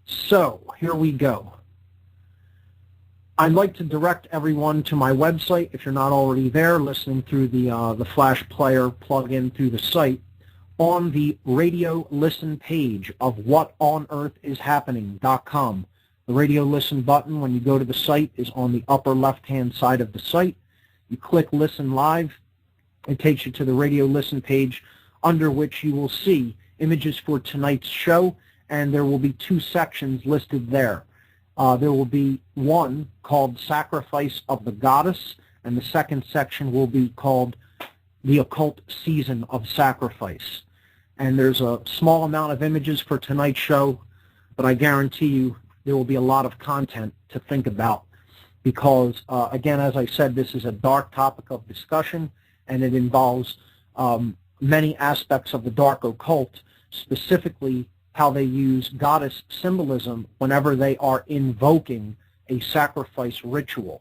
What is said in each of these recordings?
So, here we go. I'd like to direct everyone to my website, if you're not already there, listening through the Flash Player plug-in through the site. On the radio listen page of whatonearthishappening.com. The radio listen button, when you go to the site, is on the upper left-hand side of the site. You click Listen Live. It takes you to the radio listen page, under which you will see images for tonight's show, and there will be two sections listed there. There will be one called Sacrifice of the Goddess, and the second section will be called The Occult Season of Sacrifice. And there's a small amount of images for tonight's show, but I guarantee you there will be a lot of content to think about because, again, as I said, this is a dark topic of discussion, and it involves many aspects of the dark occult, specifically how they use goddess symbolism whenever they are invoking a sacrifice ritual.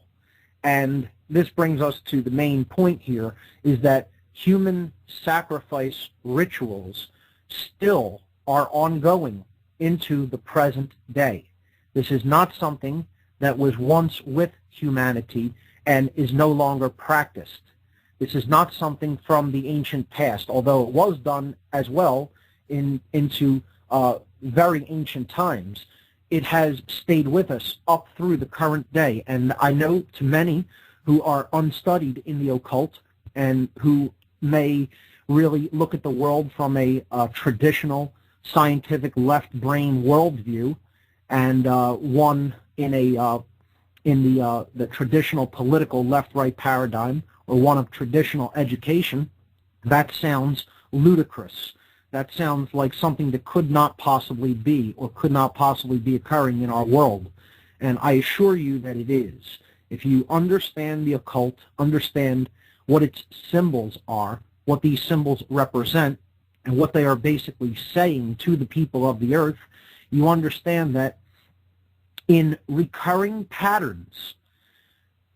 And this brings us to the main point here, is that human sacrifice rituals still are ongoing into the present day. This is not something that was once with humanity and is no longer practiced. This is not something from the ancient past, although it was done as well into very ancient times. It has stayed with us up through the current day, and I know to many who are unstudied in the occult and who may really look at the world from a traditional scientific left brain worldview, and one in the traditional political left-right paradigm, or one of traditional education. That sounds ludicrous. That sounds like something that could not possibly be, or could not possibly be occurring in our world. And I assure you that it is. If you understand the occult, understand what its symbols are, what these symbols represent, and what they are basically saying to the people of the earth, you understand that in recurring patterns,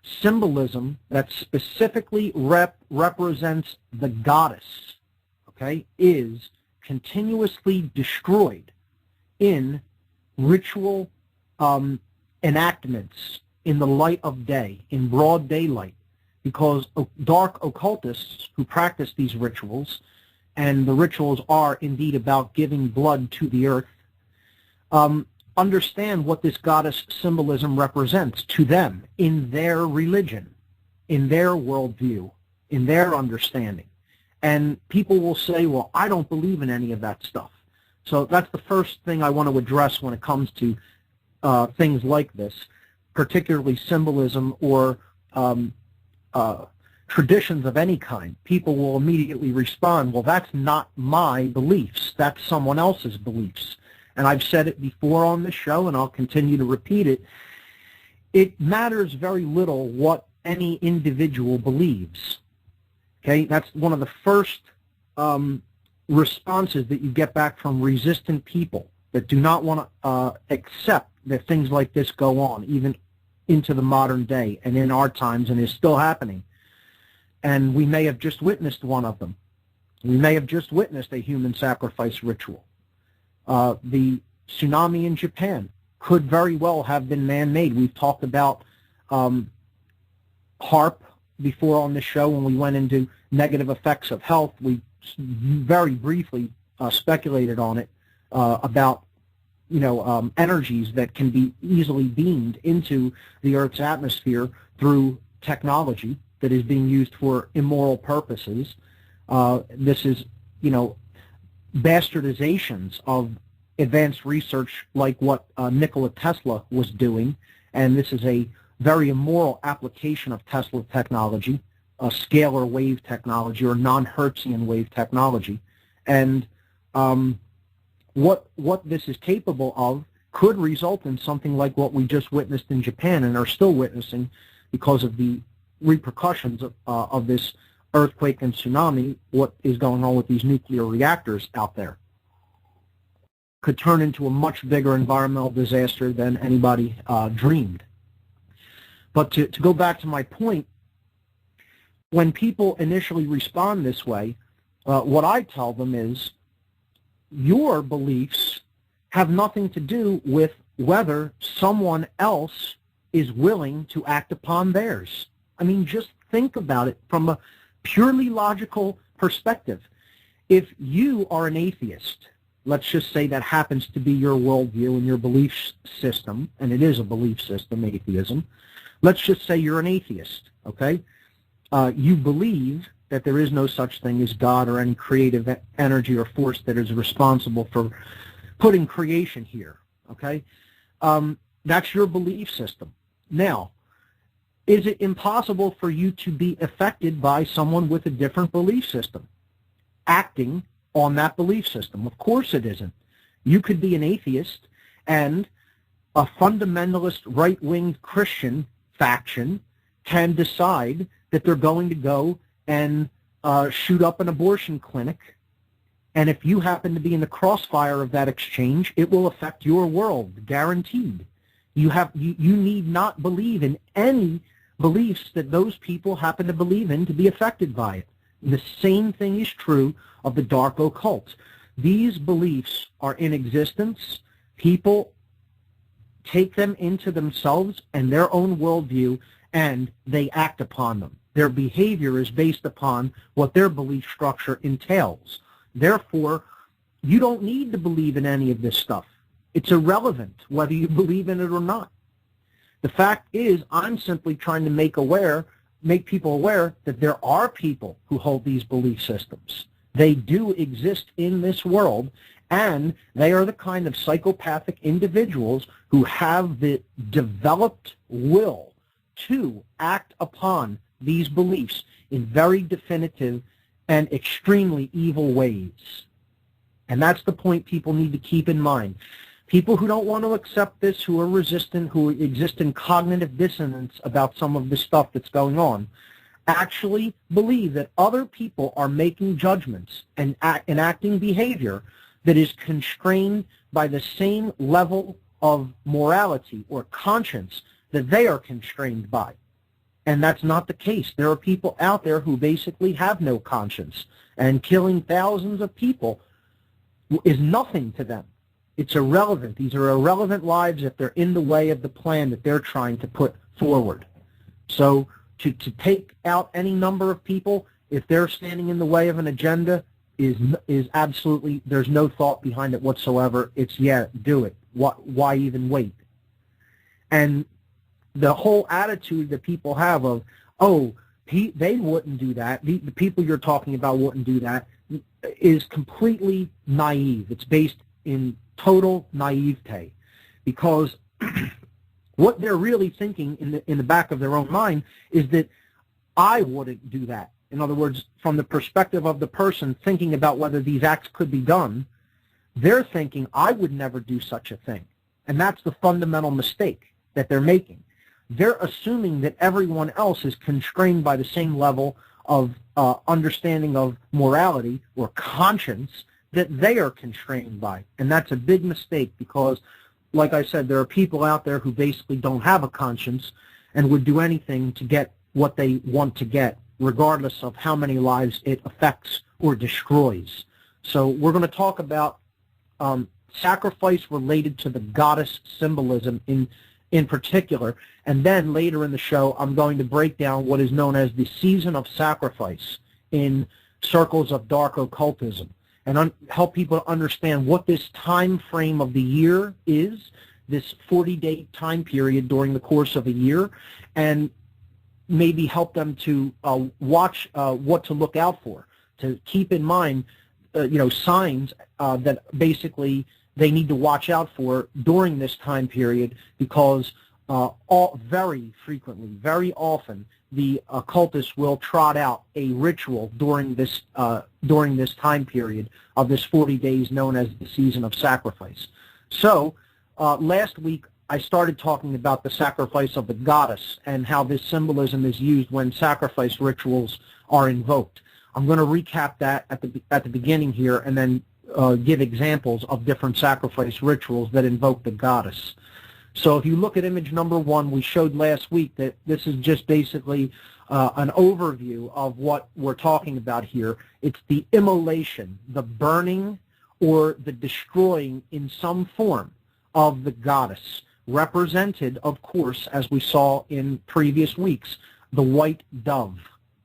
symbolism that specifically represents the goddess, okay, is continuously destroyed in ritual enactments in the light of day, in broad daylight, because dark occultists who practice these rituals, and the rituals are indeed about giving blood to the earth, understand what this goddess symbolism represents to them in their religion, in their worldview, in their understanding. And people will say, well, I don't believe in any of that stuff. So that's the first thing I want to address when it comes to things like this, particularly symbolism or traditions of any kind. People will immediately respond, well, that's not my beliefs. That's someone else's beliefs. And I've said it before on the show, and I'll continue to repeat it. It matters very little what any individual believes. Okay, that's one of the first responses that you get back from resistant people that do not want to accept that things like this go on, even into the modern day and in our times, and is still happening. And we may have just witnessed one of them. We may have just witnessed a human sacrifice ritual. The tsunami in Japan could very well have been man-made. We've talked about HAARP before on the show when we went into negative effects of health. We very briefly speculated on it about energies that can be easily beamed into the Earth's atmosphere through technology that is being used for immoral purposes. This is, bastardizations of advanced research like what Nikola Tesla was doing, and this is a very immoral application of Tesla technology, scalar wave technology or non-Hertzian wave technology. And what this is capable of could result in something like what we just witnessed in Japan and are still witnessing because of the repercussions of this earthquake and tsunami, what is going on with these nuclear reactors out there. Could turn into a much bigger environmental disaster than anybody dreamed. But to go back to my point, when people initially respond this way, what I tell them is, your beliefs have nothing to do with whether someone else is willing to act upon theirs. I mean, just think about it from a purely logical perspective. If you are an atheist, let's just say that happens to be your worldview and your belief system, and it is a belief system, atheism. Let's just say you're an atheist, okay? You believe that there is no such thing as God or any creative energy or force that is responsible for putting creation here, okay? That's your belief system. Now, is it impossible for you to be affected by someone with a different belief system, acting on that belief system? Of course it isn't. You could be an atheist and a fundamentalist right-wing Christian faction can decide that they're going to go and shoot up an abortion clinic, and if you happen to be in the crossfire of that exchange, it will affect your world, guaranteed. You need not believe in any beliefs that those people happen to believe in to be affected by it. The same thing is true of the dark occult. These beliefs are in existence. People take them into themselves and their own worldview, and they act upon them. Their behavior is based upon what their belief structure entails. Therefore, you don't need to believe in any of this stuff. It's irrelevant whether you believe in it or not. The fact is, I'm simply trying to make people aware that there are people who hold these belief systems. They do exist in this world, and they are the kind of psychopathic individuals who have the developed will to act upon these beliefs in very definitive and extremely evil ways. And that's the point people need to keep in mind. People who don't want to accept this, who are resistant, who exist in cognitive dissonance about some of the stuff that's going on, actually believe that other people are making judgments and enacting behavior that is constrained by the same level of morality or conscience that they are constrained by. And that's not the case. There are people out there who basically have no conscience, and killing thousands of people is nothing to them. It's irrelevant. These are irrelevant lives if they're in the way of the plan that they're trying to put forward. So to take out any number of people, if they're standing in the way of an agenda, is absolutely, there's no thought behind it whatsoever. It's, yeah, do it. Why even wait? And the whole attitude that people have of, oh, they wouldn't do that, the people you're talking about wouldn't do that, is completely naive. It's based in total naivete, because what they're really thinking in the back of their own mind is that I wouldn't do that. In other words, from the perspective of the person thinking about whether these acts could be done, they're thinking, I would never do such a thing. And that's the fundamental mistake that they're making. They're assuming that everyone else is constrained by the same level of understanding of morality or conscience that they are constrained by. And that's a big mistake, because, like I said, there are people out there who basically don't have a conscience and would do anything to get what they want to get, regardless of how many lives it affects or destroys. So we're going to talk about sacrifice related to the goddess symbolism in particular, and then later in the show I'm going to break down what is known as the season of sacrifice in circles of dark occultism, and help people to understand what this time frame of the year is, this 40-day time period during the course of a year, and maybe help them to watch what to look out for, to keep in mind signs that basically they need to watch out for during this time period, because very frequently, very often, the occultists will trot out a ritual during this time period of this 40 days known as the season of sacrifice. So last week I started talking about the sacrifice of the goddess and how this symbolism is used when sacrifice rituals are invoked. I'm going to recap that at the beginning here, and then give examples of different sacrifice rituals that invoke the goddess. So if you look at image number 1, we showed last week that this is just basically an overview of what we're talking about here. It's the immolation, the burning or the destroying in some form of the goddess, represented, of course, as we saw in previous weeks, the white dove.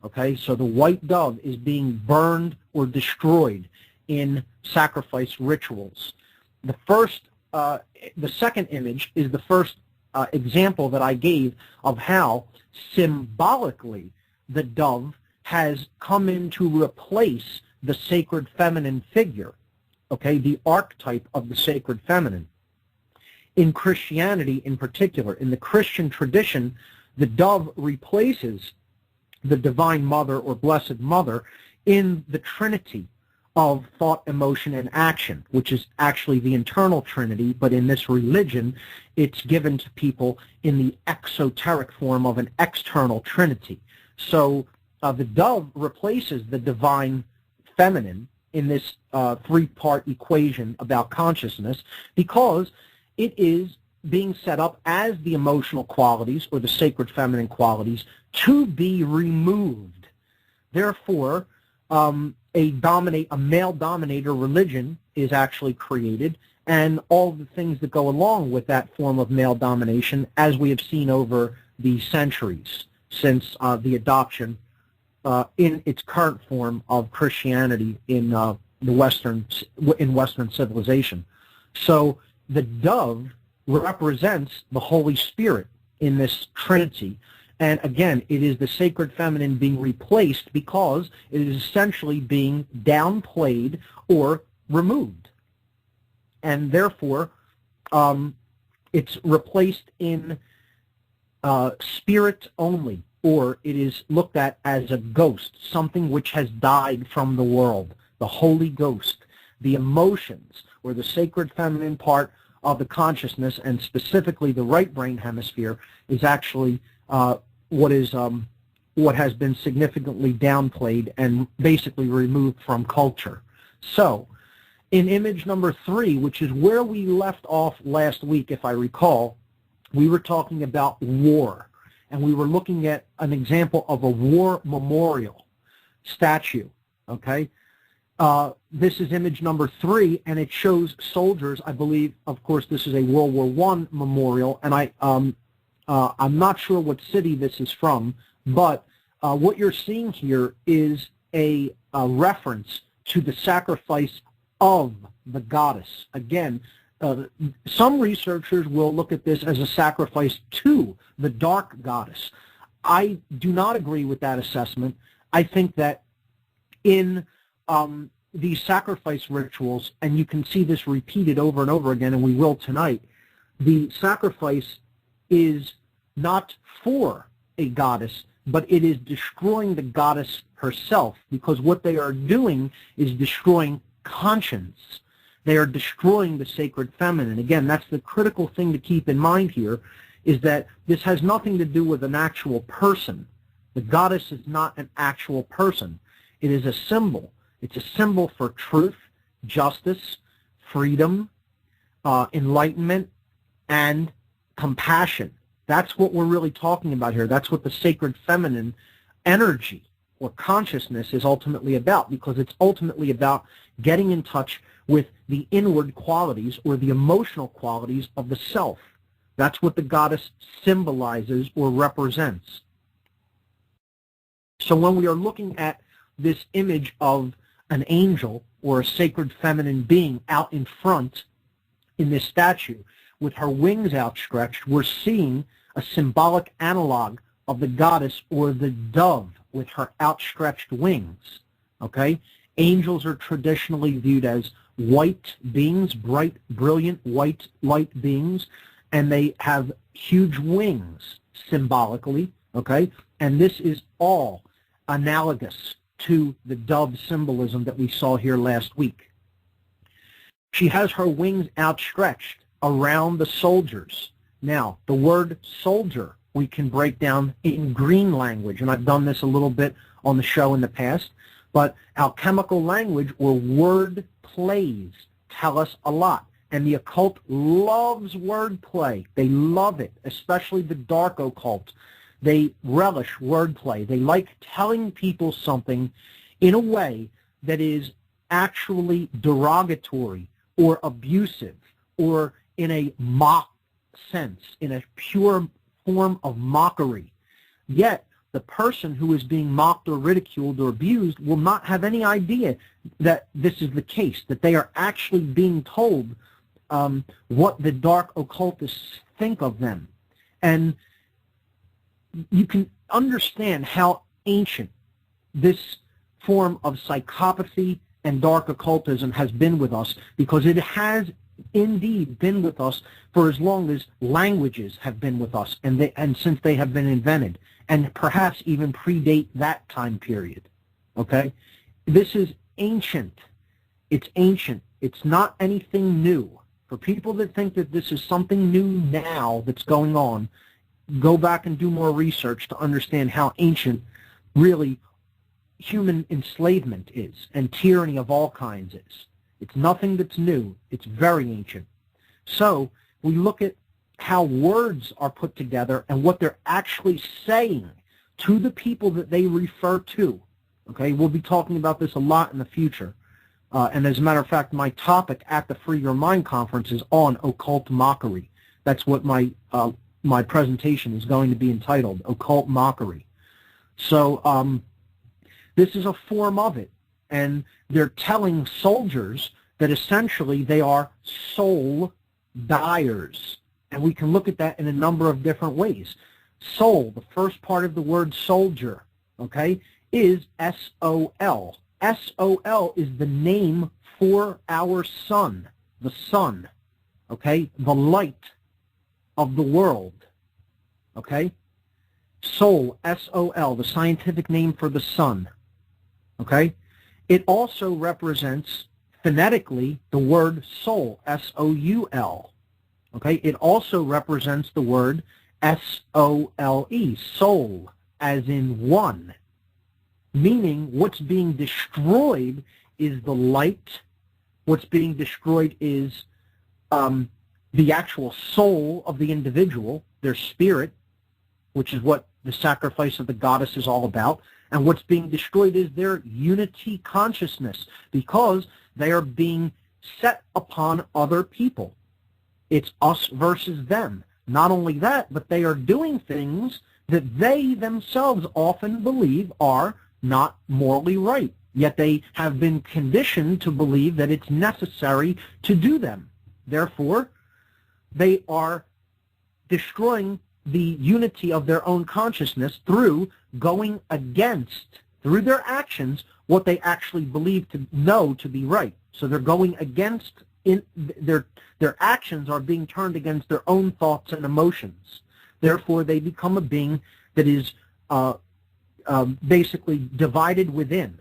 Okay, so the white dove is being burned or destroyed in sacrifice rituals. The second image is the first example that I gave of how symbolically the dove has come in to replace the sacred feminine figure, okay, the archetype of the sacred feminine. In Christianity in particular, in the Christian tradition, the dove replaces the Divine Mother or Blessed Mother in the Trinity of thought, emotion, and action, which is actually the internal Trinity, but in this religion, it's given to people in the exoteric form of an external Trinity. So the dove replaces the Divine Feminine in this three-part equation about consciousness because it is being set up as the emotional qualities or the sacred feminine qualities to be removed. Therefore, a male dominator religion is actually created, and all the things that go along with that form of male domination, as we have seen over the centuries since the adoption in its current form of Christianity in Western civilization. So the dove represents the Holy Spirit in this Trinity. And again, it is the sacred feminine being replaced because it is essentially being downplayed or removed. And therefore, it's replaced in spirit only, or it is looked at as a ghost, something which has died from the world, the Holy Ghost, the emotions, or the sacred feminine part of the consciousness, and specifically the right brain hemisphere, is actually what has been significantly downplayed and basically removed from culture. So, in image number 3, which is where we left off last week, if I recall, we were talking about war, and we were looking at an example of a war memorial statue, okay? This is image number 3, and it shows soldiers. I believe, of course, this is a World War I memorial, and I'm not sure what city this is from, but what you're seeing here is a reference to the sacrifice of the goddess. Again, some researchers will look at this as a sacrifice to the dark goddess. I do not agree with that assessment. I think that in these sacrifice rituals, and you can see this repeated over and over again, and we will tonight, the sacrifice is not for a goddess, but it is destroying the goddess herself, because what they are doing is destroying conscience. They are destroying the sacred feminine. Again, that's the critical thing to keep in mind here, is that this has nothing to do with an actual person. The goddess is not an actual person. It is a symbol. It's a symbol for truth, justice, freedom, enlightenment, and compassion. That's what we're really talking about here. That's what the sacred feminine energy or consciousness is ultimately about, because it's ultimately about getting in touch with the inward qualities or the emotional qualities of the self. That's what the goddess symbolizes or represents. So when we are looking at this image of an angel or a sacred feminine being out in front in this statue with her wings outstretched, we're seeing a symbolic analog of the goddess or the dove with her outstretched wings. Okay? Angels are traditionally viewed as white beings, bright, brilliant, white light beings, and they have huge wings symbolically, okay? And this is all analogous to the dove symbolism that we saw here last week. She has her wings outstretched around the soldiers. Now, the word soldier we can break down in green language, and I've done this a little bit on the show in the past, but alchemical language or word plays tell us a lot. And the occult loves wordplay. They love it, especially the dark occult. They relish wordplay. They like telling people something in a way that is actually derogatory or abusive or in a mock sense, in a pure form of mockery. Yet, the person who is being mocked or ridiculed or abused will not have any idea that this is the case, that they are actually being told what the dark occultists think of them. And you can understand how ancient this form of psychopathy and dark occultism has been with us, because it has indeed been with us for as long as languages have been with us, and since they have been invented, and perhaps even predate that time period. Okay? This is ancient. It's ancient. It's not anything new. For people that think that this is something new now that's going on, go back and do more research to understand how ancient really human enslavement is, and tyranny of all kinds is. It's nothing that's new. It's very ancient. So we look at how words are put together and what they're actually saying to the people that they refer to. Okay, we'll be talking about this a lot in the future. And as a matter of fact, my topic at the Free Your Mind conference is on occult mockery. That's what my presentation is going to be entitled, Occult Mockery. So this is a form of it. And they're telling soldiers that essentially they are soul dyers. And we can look at that in a number of different ways. Soul, the first part of the word soldier, okay, is S-O-L. S-O-L is the name for our sun, the sun, okay, the light of the world, okay? Soul, S-O-L, the scientific name for the sun, okay? It also represents phonetically the word soul, S-O-U-L, okay? It also represents the word S-O-L-E, soul, as in one, meaning what's being destroyed is the light. What's being destroyed is the actual soul of the individual, their spirit, which is what the sacrifice of the goddess is all about. And what's being destroyed is their unity consciousness, because they are being set upon other people. It's us versus them. Not only that, but they are doing things that they themselves often believe are not morally right, yet they have been conditioned to believe that it's necessary to do them. Therefore, they are destroying the unity of their own consciousness through going against, through their actions, what they actually believe to know to be right. So they're going against, their actions are being turned against their own thoughts and emotions. Therefore, they become a being that is basically divided within.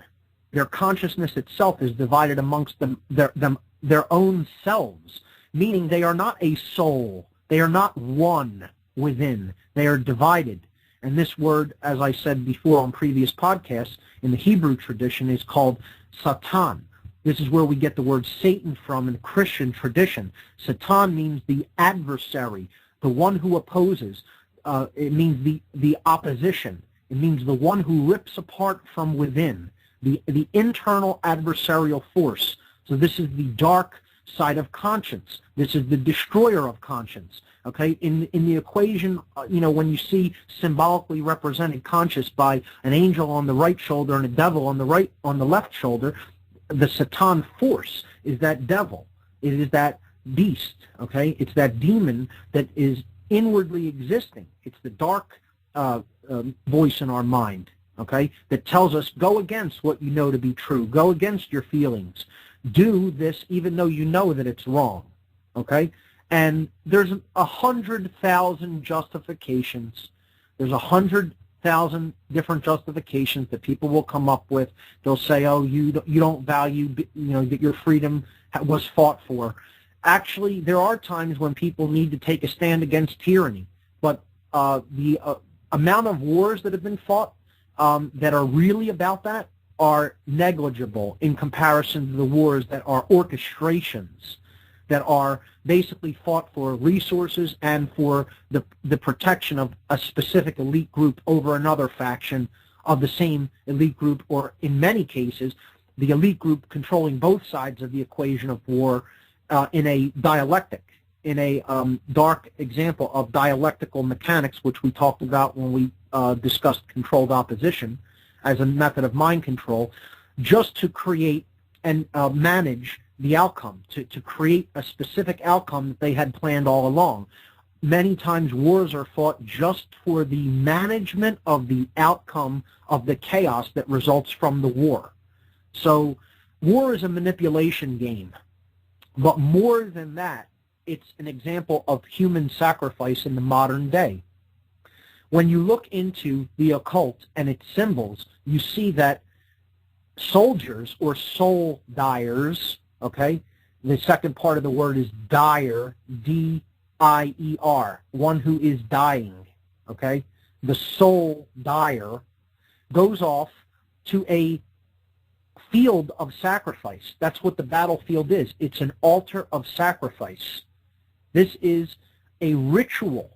Their consciousness itself is divided amongst their own selves, meaning they are not a soul. They are not one within. They are divided. And this word, as I said before on previous podcasts, in the Hebrew tradition is called Satan. This is where we get the word Satan from in Christian tradition. Satan means the adversary, the one who opposes. It means the opposition. It means the one who rips apart from within, the internal adversarial force. So this is the dark side of conscience. This is the destroyer of conscience. Okay, in the equation, when you see symbolically represented conscious by an angel on the right shoulder and a devil on the left shoulder, the Satan force is that devil. It is that beast. Okay, it's that demon that is inwardly existing. It's the dark voice in our mind. Okay, that tells us, go against what you know to be true. Go against your feelings. Do this even though you know that it's wrong. Okay. And there's 100,000 justifications. There's 100,000 different justifications that people will come up with. They'll say, "Oh, you don't value, that your freedom was fought for." Actually, there are times when people need to take a stand against tyranny, but the amount of wars that have been fought that are really about that are negligible in comparison to the wars that are orchestrations, that are basically fought for resources and for the protection of a specific elite group over another faction of the same elite group, or in many cases, the elite group controlling both sides of the equation of war in a dialectic, in a dark example of dialectical mechanics, which we talked about when we discussed controlled opposition as a method of mind control, just to create and manage the outcome, to create a specific outcome that they had planned all along. Many times wars are fought just for the management of the outcome of the chaos that results from the war. So war is a manipulation game, but more than that, it's an example of human sacrifice in the modern day. When you look into the occult and its symbols, you see that soldiers or soul dyers, okay, the second part of the word is dyer, D-I-E-R, one who is dying, okay? The soul dyer goes off to a field of sacrifice. That's what the battlefield is. It's an altar of sacrifice. This is a ritual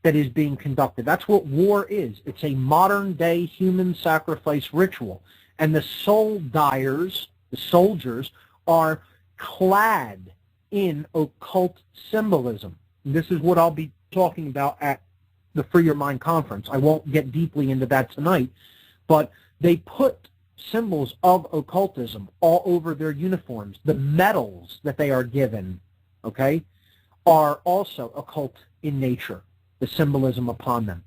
that is being conducted. That's what war is. It's a modern-day human sacrifice ritual. And the soul dyers, the soldiers, are clad in occult symbolism. And this is what I'll be talking about at the Free Your Mind conference. I won't get deeply into that tonight, but they put symbols of occultism all over their uniforms. The medals that they are given, okay, are also occult in nature, the symbolism upon them.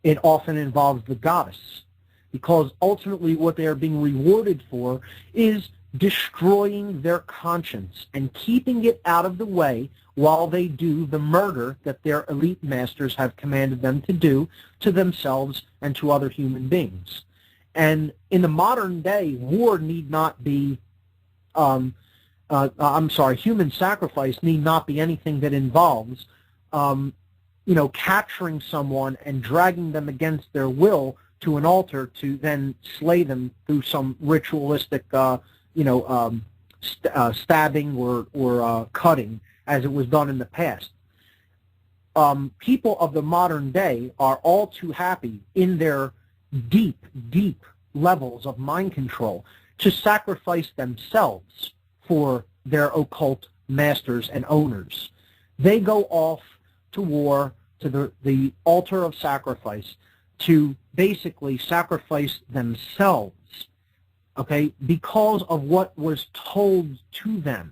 It often involves the goddess, because ultimately what they are being rewarded for is destroying their conscience and keeping it out of the way while they do the murder that their elite masters have commanded them to do to themselves and to other human beings. And in the modern day, war need not be, human sacrifice need not be anything that involves, capturing someone and dragging them against their will to an altar to then slay them through some ritualistic, stabbing or cutting, as it was done in the past. People of the modern day are all too happy in their deep, deep levels of mind control to sacrifice themselves for their occult masters and owners. They go off to war, to the altar of sacrifice, to basically sacrifice themselves, okay, because of what was told to them.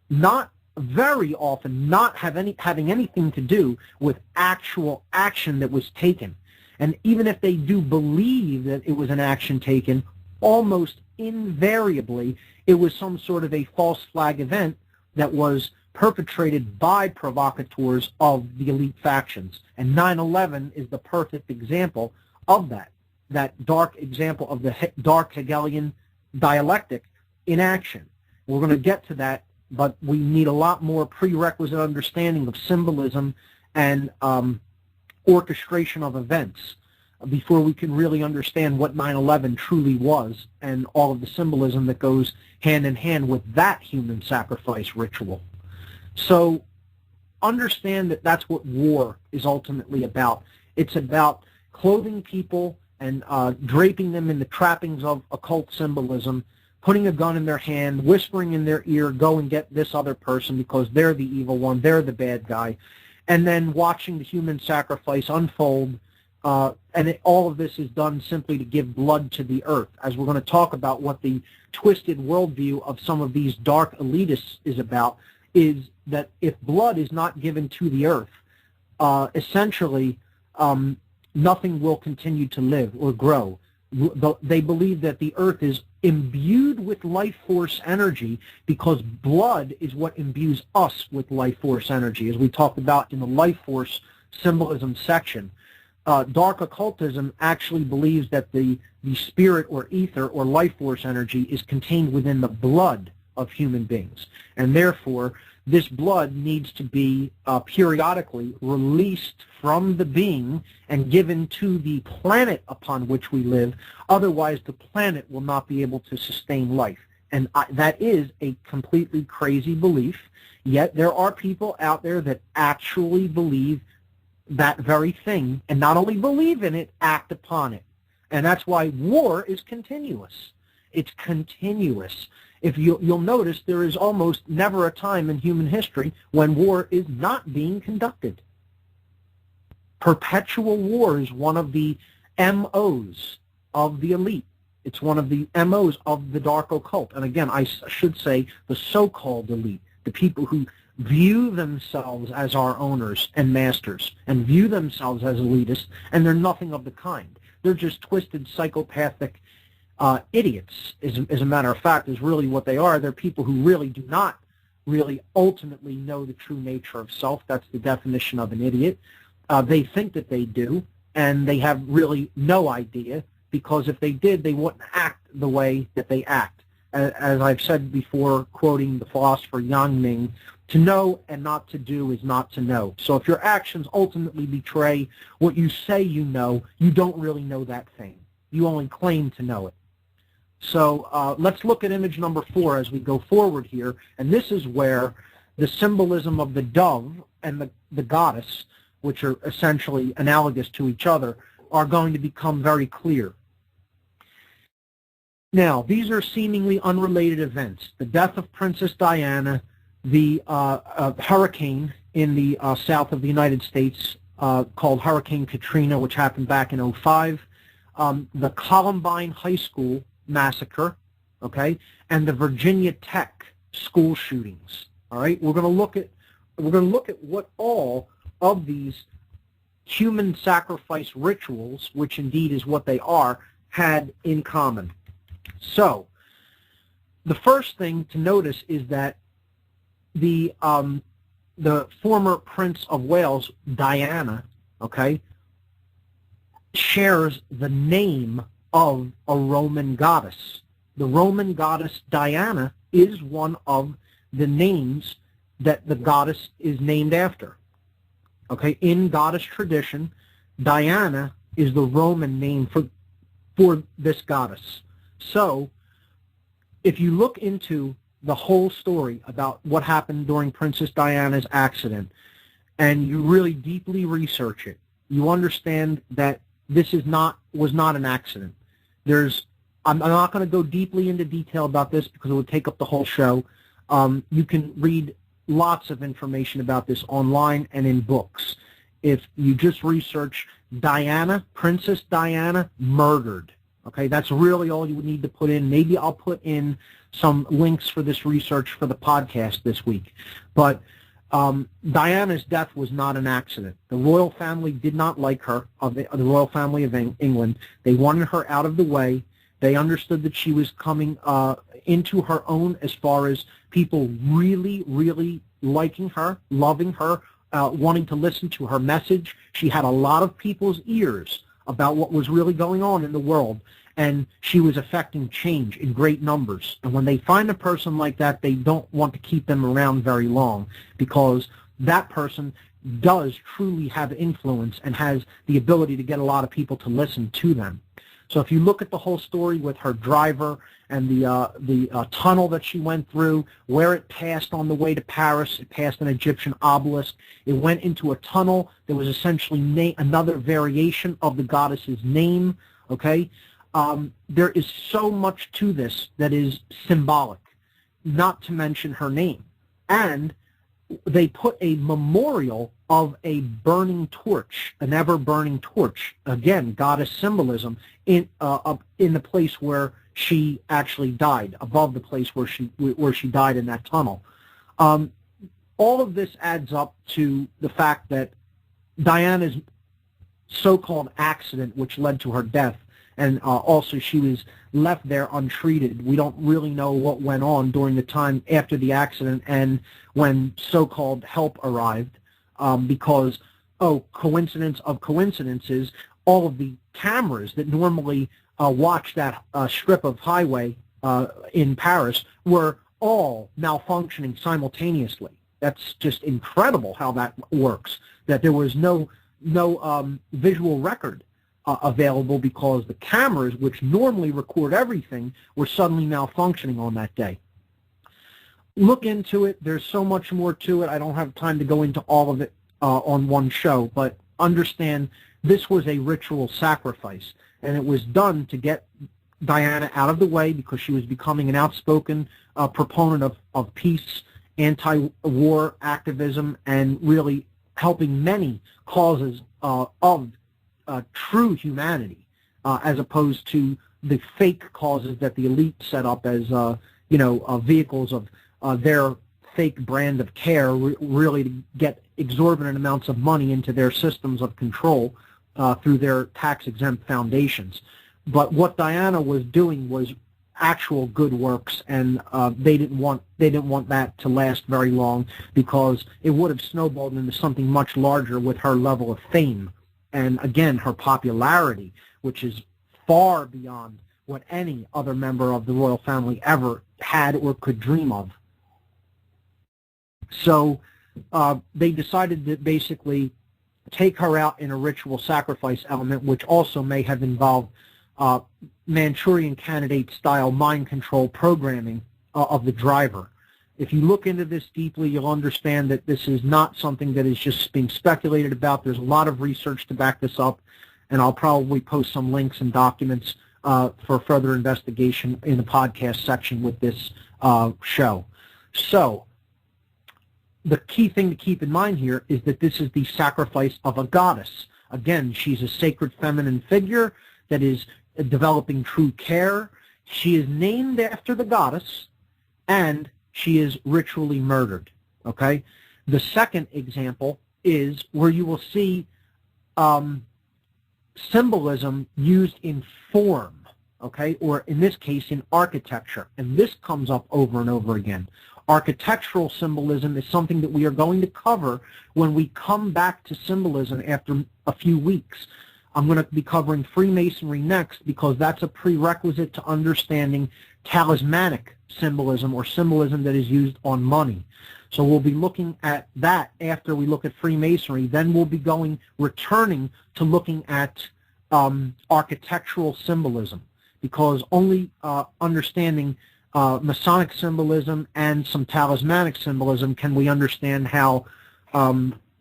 Not very often not having anything to do with actual action that was taken. And even if they do believe that it was an action taken, almost invariably it was some sort of a false flag event that was perpetrated by provocateurs of the elite factions. And 9/11 is the perfect example of that dark example of the dark Hegelian dialectic in action. We're going to get to that, but we need a lot more prerequisite understanding of symbolism and orchestration of events before we can really understand what 9/11 truly was and all of the symbolism that goes hand in hand with that human sacrifice ritual. So understand that that's what war is ultimately about. It's about clothing people and draping them in the trappings of occult symbolism, putting a gun in their hand, whispering in their ear, go and get this other person because they're the evil one, they're the bad guy, and then watching the human sacrifice unfold. All of this is done simply to give blood to the earth, as we're going to talk about what the twisted worldview of some of these dark elitists is about, is that if blood is not given to the earth, essentially nothing will continue to live or grow. They believe that the earth is imbued with life force energy because blood is what imbues us with life force energy, as we talked about in the life force symbolism section. Dark occultism actually believes that the spirit or ether or life force energy is contained within the blood of human beings, and therefore this blood needs to be periodically released from the being and given to the planet upon which we live. Otherwise, the planet will not be able to sustain life. And that is a completely crazy belief, yet there are people out there that actually believe that very thing, and not only believe in it, act upon it. And that's why war is continuous. It's continuous. If you'll notice, there is almost never a time in human history when war is not being conducted. Perpetual war is one of the MOs of the elite. It's one of the MOs of the dark occult. And again, I should say the so-called elite, the people who view themselves as our owners and masters and view themselves as elitists, and they're nothing of the kind. They're just twisted, psychopathic idiots, as a matter of fact, is really what they are. They're people who really do not really ultimately know the true nature of self. That's the definition of an idiot. They think that they do, and they have really no idea, because if they did, they wouldn't act the way that they act. As I've said before, quoting the philosopher Yang Ming, to know and not to do is not to know. So if your actions ultimately betray what you say you know, you don't really know that thing. You only claim to know it. So let's look at image number 4 as we go forward here, and this is where the symbolism of the dove and the goddess, which are essentially analogous to each other, are going to become very clear. Now, these are seemingly unrelated events. The death of Princess Diana, the hurricane in the south of the United States called Hurricane Katrina, which happened back in 2005, the Columbine High School massacre, okay, and the Virginia Tech school shootings. All right, we're going to look at what all of these human sacrifice rituals, which indeed is what they are, had in common. So, the first thing to notice is that the former Prince of Wales, Diana, okay, shares the name of a Roman goddess. The Roman goddess Diana is one of the names that the goddess is named after. Okay, in goddess tradition, Diana is the Roman name for this goddess. So, if you look into the whole story about what happened during Princess Diana's accident, and you really deeply research it, you understand that this was not an accident. I'm not going to go deeply into detail about this because it would take up the whole show. You can read lots of information about this online and in books. If you just research Diana, Princess Diana, murdered. Okay, that's really all you would need to put in. Maybe I'll put in some links for this research for the podcast this week. But Diana's death was not an accident. The royal family did not like her, the royal family of England. They wanted her out of the way. They understood that she was coming into her own as far as people really, really liking her, loving her, wanting to listen to her message. She had a lot of people's ears about what was really going on in the world, and she was affecting change in great numbers. And when they find a person like that, they don't want to keep them around very long, because that person does truly have influence and has the ability to get a lot of people to listen to them. So if you look at the whole story with her driver and the tunnel that she went through, where it passed on the way to Paris, it passed an Egyptian obelisk. It went into a tunnel that was essentially another variation of the goddess's name. Okay, there is so much to this that is symbolic, not to mention her name. And they put a memorial of a burning torch, an ever-burning torch, again, goddess symbolism, in the place where she actually died, above the place where she died in that tunnel. All of this adds up to the fact that Diana's so-called accident, which led to her death, and also she was left there untreated. We don't really know what went on during the time after the accident and when so-called help arrived, because, coincidence of coincidences, all of the cameras that normally watch that strip of highway in Paris were all malfunctioning simultaneously. That's just incredible how that works, that there was no visual record available because the cameras, which normally record everything, were suddenly malfunctioning on that day. Look into it. There's so much more to it. I don't have time to go into all of it on one show, but understand this was a ritual sacrifice, and it was done to get Diana out of the way because she was becoming an outspoken proponent of peace, anti-war activism, and really helping many causes of true humanity, as opposed to the fake causes that the elite set up as vehicles of their fake brand of care, really to get exorbitant amounts of money into their systems of control through their tax-exempt foundations. But what Diana was doing was actual good works, and they didn't want that to last very long, because it would have snowballed into something much larger with her level of fame and, again, her popularity, which is far beyond what any other member of the royal family ever had or could dream of. So they decided to basically take her out in a ritual sacrifice element, which also may have involved Manchurian Candidate-style mind control programming of the driver. If you look into this deeply, you'll understand that this is not something that is just being speculated about. There's a lot of research to back this up, and I'll probably post some links and documents for further investigation in the podcast section with this show. So the key thing to keep in mind here is that this is the sacrifice of a goddess. Again, she's a sacred feminine figure that is developing true care. She is named after the goddess, and she is ritually murdered. Okay? The second example is where you will see symbolism used in form, okay, or in this case in architecture, and this comes up over and over again. Architectural symbolism is something that we are going to cover when we come back to symbolism after a few weeks. I'm going to be covering Freemasonry next because that's a prerequisite to understanding talismanic symbolism, or symbolism that is used on money. So we'll be looking at that after we look at Freemasonry. Then we'll be returning to looking at architectural symbolism, because only understanding Masonic symbolism and some talismanic symbolism can we understand how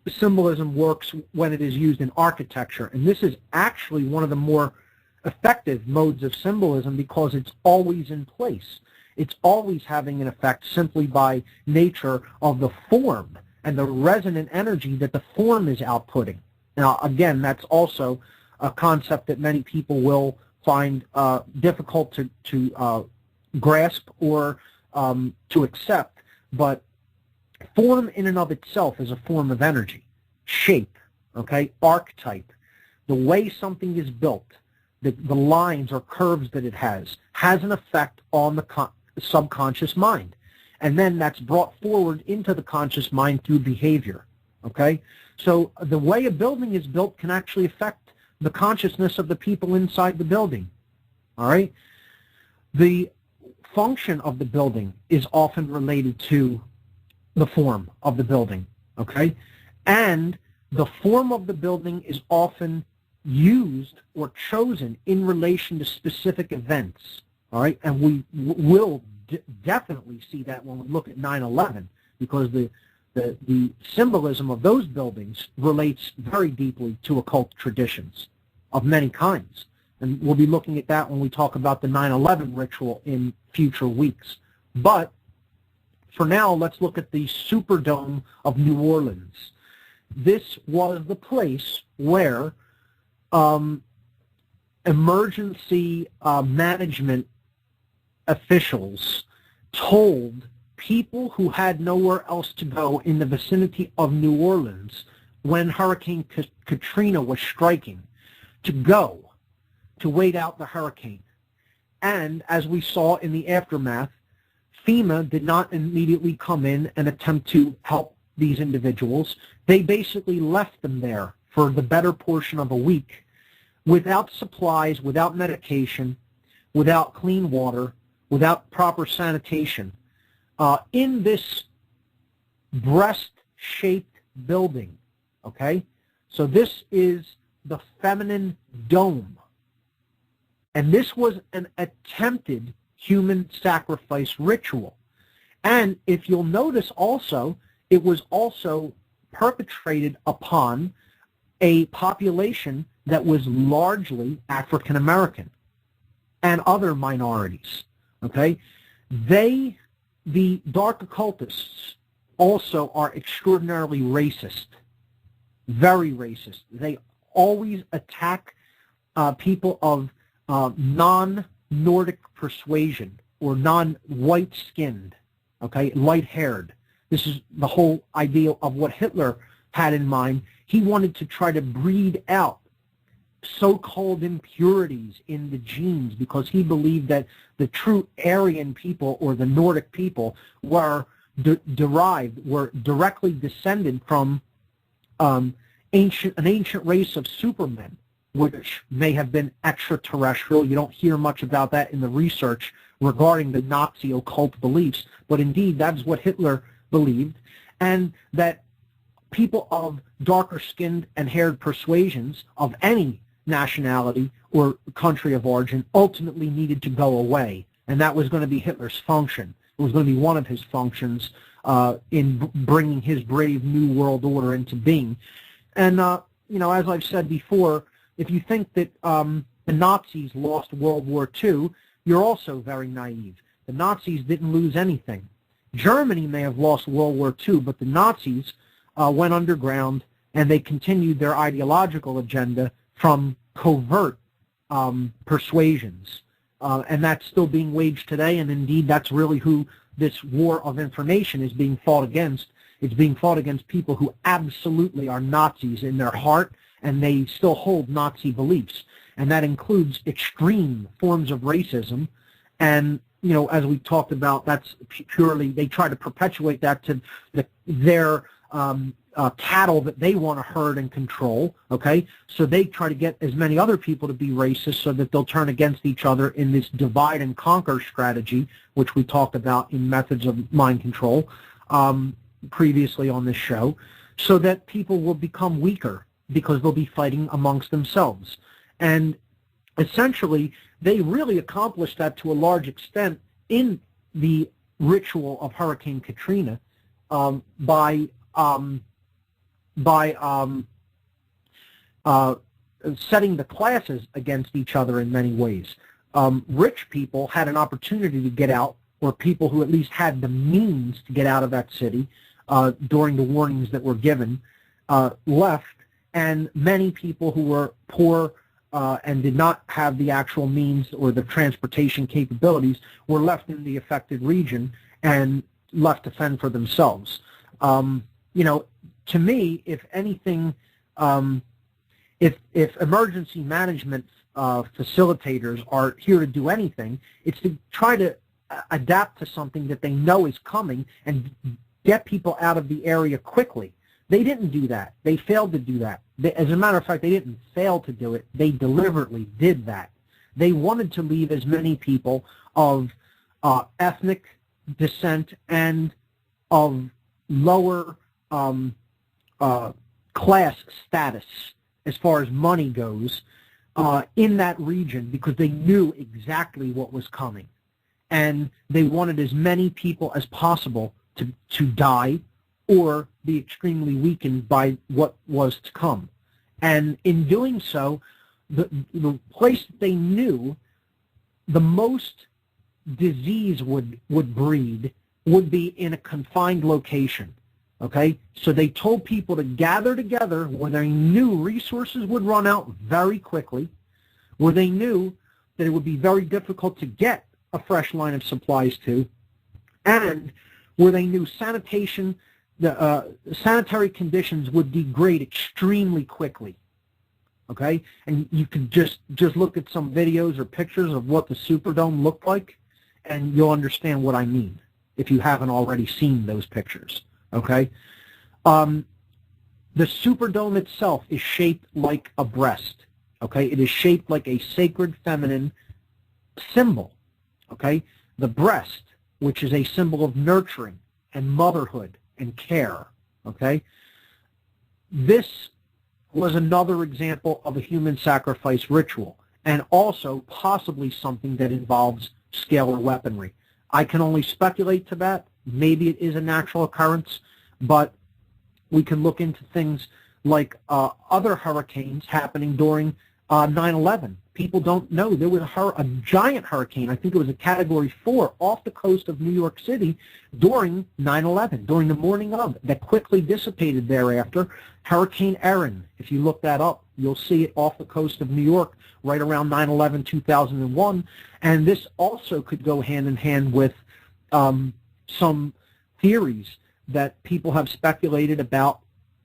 symbolism works when it is used in architecture. And this is actually one of the more effective modes of symbolism because it's always in place. It's always having an effect simply by nature of the form and the resonant energy that the form is outputting. Now, again, that's also a concept that many people will find difficult to grasp or to accept, but form in and of itself is a form of energy. Shape, okay, archetype, the way something is built, the lines or curves that it has an effect on the subconscious mind. And then that's brought forward into the conscious mind through behavior, okay? So the way a building is built can actually affect the consciousness of the people inside the building, all right? The function of the building is often related to the form of the building, okay? And the form of the building is often used or chosen in relation to specific events, all right? And we will definitely see that when we look at 9/11, because the symbolism of those buildings relates very deeply to occult traditions of many kinds. And we'll be looking at that when we talk about the 9/11 ritual in future weeks. But for now, let's look at the Superdome of New Orleans. This was the place where emergency management officials told people who had nowhere else to go in the vicinity of New Orleans when Hurricane Katrina was striking to go, to wait out the hurricane. And as we saw in the aftermath, FEMA did not immediately come in and attempt to help these individuals. They basically left them there for the better portion of a week without supplies, without medication, without clean water, without proper sanitation, in this breast-shaped building, okay? So this is the feminine dome. And this was an attempted human sacrifice ritual. And if you'll notice also, it was also perpetrated upon a population that was largely African American. and other minorities. Okay? The dark occultists also are extraordinarily racist, very racist. They always attack people of non-Nordic persuasion or non-white-skinned, okay, light-haired. This is the whole idea of what Hitler had in mind. He wanted to try to breed out so-called impurities in the genes because he believed that the true Aryan people or the Nordic people were were directly descended from an ancient race of supermen, which may have been extraterrestrial. You don't hear much about that in the research regarding the Nazi occult beliefs, but indeed that's what Hitler believed, and that people of darker-skinned and haired persuasions of any nationality or country of origin ultimately needed to go away, and that was going to be Hitler's function. It was going to be one of his functions in bringing his brave new world order into being. And, you know, as I've said before, if you think that the Nazis lost World War II, you're also very naive. The Nazis didn't lose anything. Germany may have lost World War II, but the Nazis went underground, and they continued their ideological agenda from covert persuasions. And that's still being waged today, and indeed that's really who this war of information is being fought against. It's being fought against people who absolutely are Nazis in their heart, and they still hold Nazi beliefs. And that includes extreme forms of racism. And, you know, as we talked about, that's purely, they try to perpetuate that to their cattle that they want to herd and control, okay? So they try to get as many other people to be racist so that they'll turn against each other in this divide and conquer strategy, which we talked about in Methods of Mind Control previously on this show, so that people will become weaker because they'll be fighting amongst themselves. And essentially, they really accomplished that to a large extent in the ritual of Hurricane Katrina by setting the classes against each other in many ways. Rich people had an opportunity to get out, or people who at least had the means to get out of that city during the warnings that were given, left, and many people who were poor and did not have the actual means or the transportation capabilities were left in the affected region and left to fend for themselves. You know, to me, if anything, if emergency management facilitators are here to do anything, it's to try to adapt to something that they know is coming and get people out of the area quickly. They didn't do that. They failed to do that. As a matter of fact, they didn't fail to do it. They deliberately did that. They wanted to leave as many people of ethnic descent and of lower class status as far as money goes in that region because they knew exactly what was coming. And they wanted as many people as possible to die or be extremely weakened by what was to come. And in doing so, the place that they knew the most disease would breed would be in a confined location. Okay? So they told people to gather together where they knew resources would run out very quickly, where they knew that it would be very difficult to get a fresh line of supplies to, and where they knew sanitation, the sanitary conditions would degrade extremely quickly. Okay? And you can just look at some videos or pictures of what the Superdome looked like, and you'll understand what I mean if you haven't already seen those pictures. Okay? The Superdome itself is shaped like a breast. Okay? It is shaped like a sacred feminine symbol. Okay? The breast, which is a symbol of nurturing and motherhood and care. Okay? This was another example of a human sacrifice ritual, and also possibly something that involves scalar weaponry. I can only speculate to that. Maybe it is a natural occurrence, but we can look into things like other hurricanes happening during 9/11. People don't know there was a giant hurricane, I think it was a Category 4, off the coast of New York City during 9/11, during the morning of, that quickly dissipated thereafter. Hurricane Erin, if you look that up, you'll see it off the coast of New York right around 9/11, 2001. And this also could go hand in hand with some theories that people have speculated about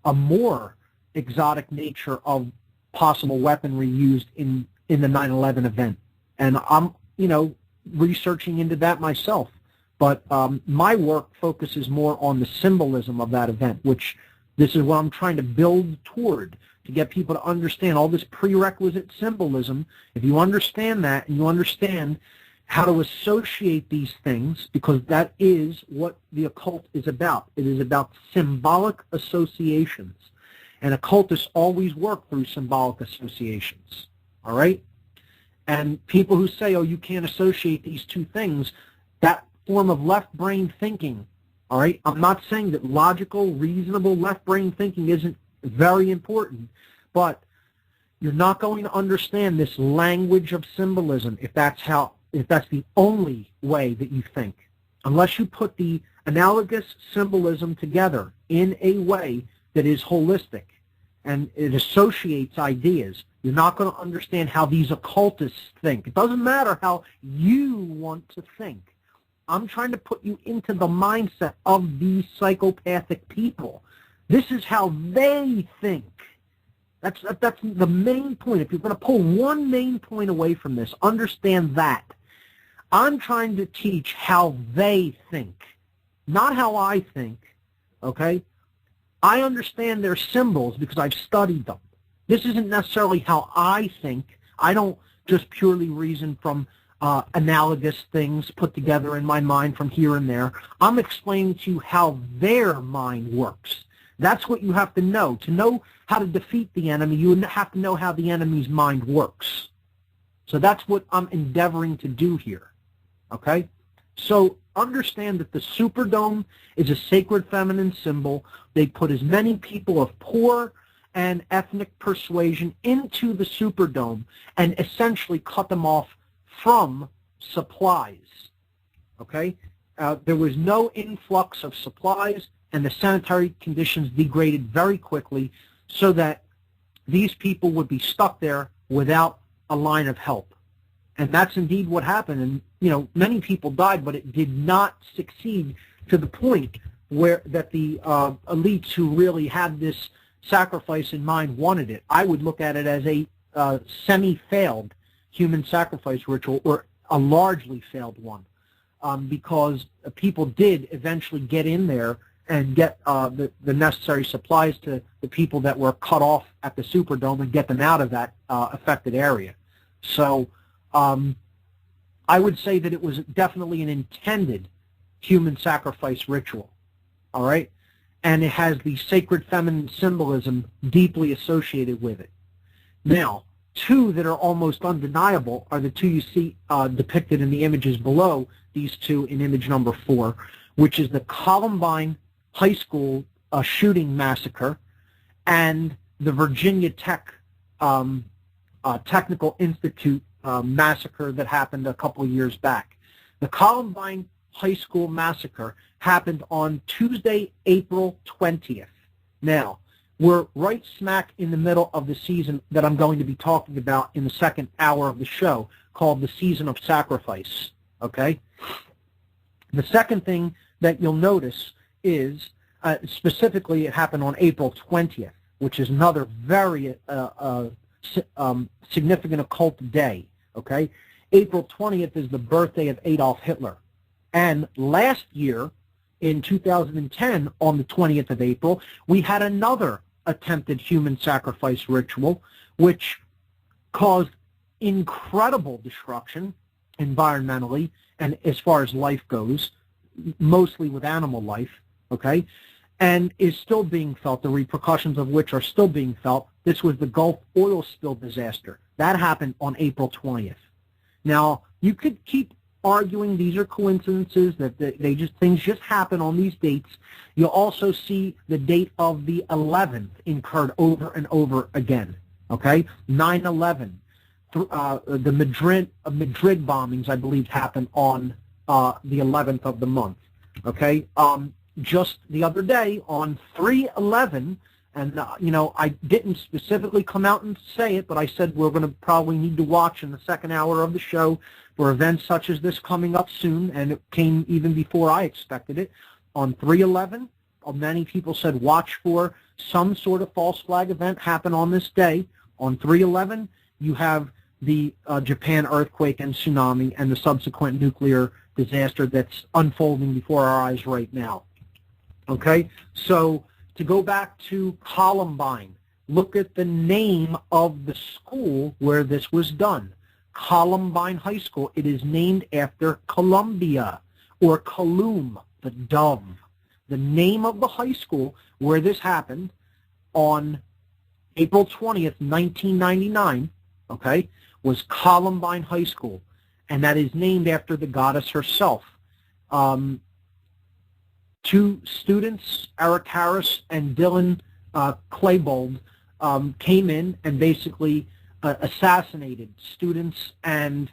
a more exotic nature of possible weaponry used in the 9/11 event. And I'm, researching into that myself. But my work focuses more on the symbolism of that event, which this is what I'm trying to build toward, to get people to understand all this prerequisite symbolism. If you understand that and you understand how to associate these things, because that is what the occult is about. It is about symbolic associations. And occultists always work through symbolic associations. All right? And people who say, oh, you can't associate these two things, that form of left brain thinking, all right? I'm not saying that logical, reasonable left brain thinking isn't very important, but you're not going to understand this language of symbolism if that's the only way that you think. Unless you put the analogous symbolism together in a way that is holistic and it associates ideas, you're not going to understand how these occultists think. It doesn't matter how you want to think. I'm trying to put you into the mindset of these psychopathic people. This is how they think. That's the main point. If you're going to pull one main point away from this, understand that. I'm trying to teach how they think, not how I think, okay? I understand their symbols because I've studied them. This isn't necessarily how I think. I don't just purely reason from analogous things put together in my mind from here and there. I'm explaining to you how their mind works. That's what you have to know. To know how to defeat the enemy, you have to know how the enemy's mind works. So that's what I'm endeavoring to do here, okay? So understand that the Superdome is a sacred feminine symbol. They put as many people of poor and ethnic persuasion into the Superdome and essentially cut them off from supplies, okay? There was no influx of supplies, and the sanitary conditions degraded very quickly so that these people would be stuck there without a line of help. And that's indeed what happened. And, many people died, but it did not succeed to the point where that the elites who really had this sacrifice in mind wanted it. I would look at it as a semi-failed human sacrifice ritual, or a largely failed one, because people did eventually get in there and get the necessary supplies to the people that were cut off at the Superdome and get them out of that affected area. So I would say that it was definitely an intended human sacrifice ritual, all right? And it has the sacred feminine symbolism deeply associated with it. Now, two that are almost undeniable are the two you see depicted in the images below, these two in image number 4, which is the Columbine High School shooting massacre and the Virginia Tech Technical Institute massacre that happened a couple of years back. The Columbine High School massacre happened on Tuesday, April 20th. Now, we're right smack in the middle of the season that I'm going to be talking about in the second hour of the show, called the Season of Sacrifice, okay? The second thing that you'll notice is, specifically it happened on April 20th, which is another very significant occult day, okay? April 20th is the birthday of Adolf Hitler. And last year, in 2010, on the 20th of April, we had another attempted human sacrifice ritual, which caused incredible destruction environmentally and as far as life goes, mostly with animal life, okay, and is still being felt, the repercussions of which are still being felt. This was the Gulf oil spill disaster. That happened on April 20th. Now, you could keep arguing these are coincidences, that things just happen on these dates. You'll also see the date of the 11th incurred over and over again. Okay, 9/11, the Madrid bombings, I believe, happened on the 11th of the month. Okay, just the other day on 3/11, and I didn't specifically come out and say it, but I said we're going to probably need to watch in the second hour of the show for events such as this coming up soon, and it came even before I expected it. On 3/11, many people said watch for some sort of false flag event happen on this day. On 3/11, you have the Japan earthquake and tsunami and the subsequent nuclear disaster that's unfolding before our eyes right now. Okay, so to go back to Columbine, look at the name of the school where this was done. Columbine High School. It is named after Columbia, or Column, the dove. The name of the high school where this happened on April 20th, 1999, okay, was Columbine High School, and that is named after the goddess herself. Two students, Eric Harris and Dylan Klebold, came in and basically assassinated students and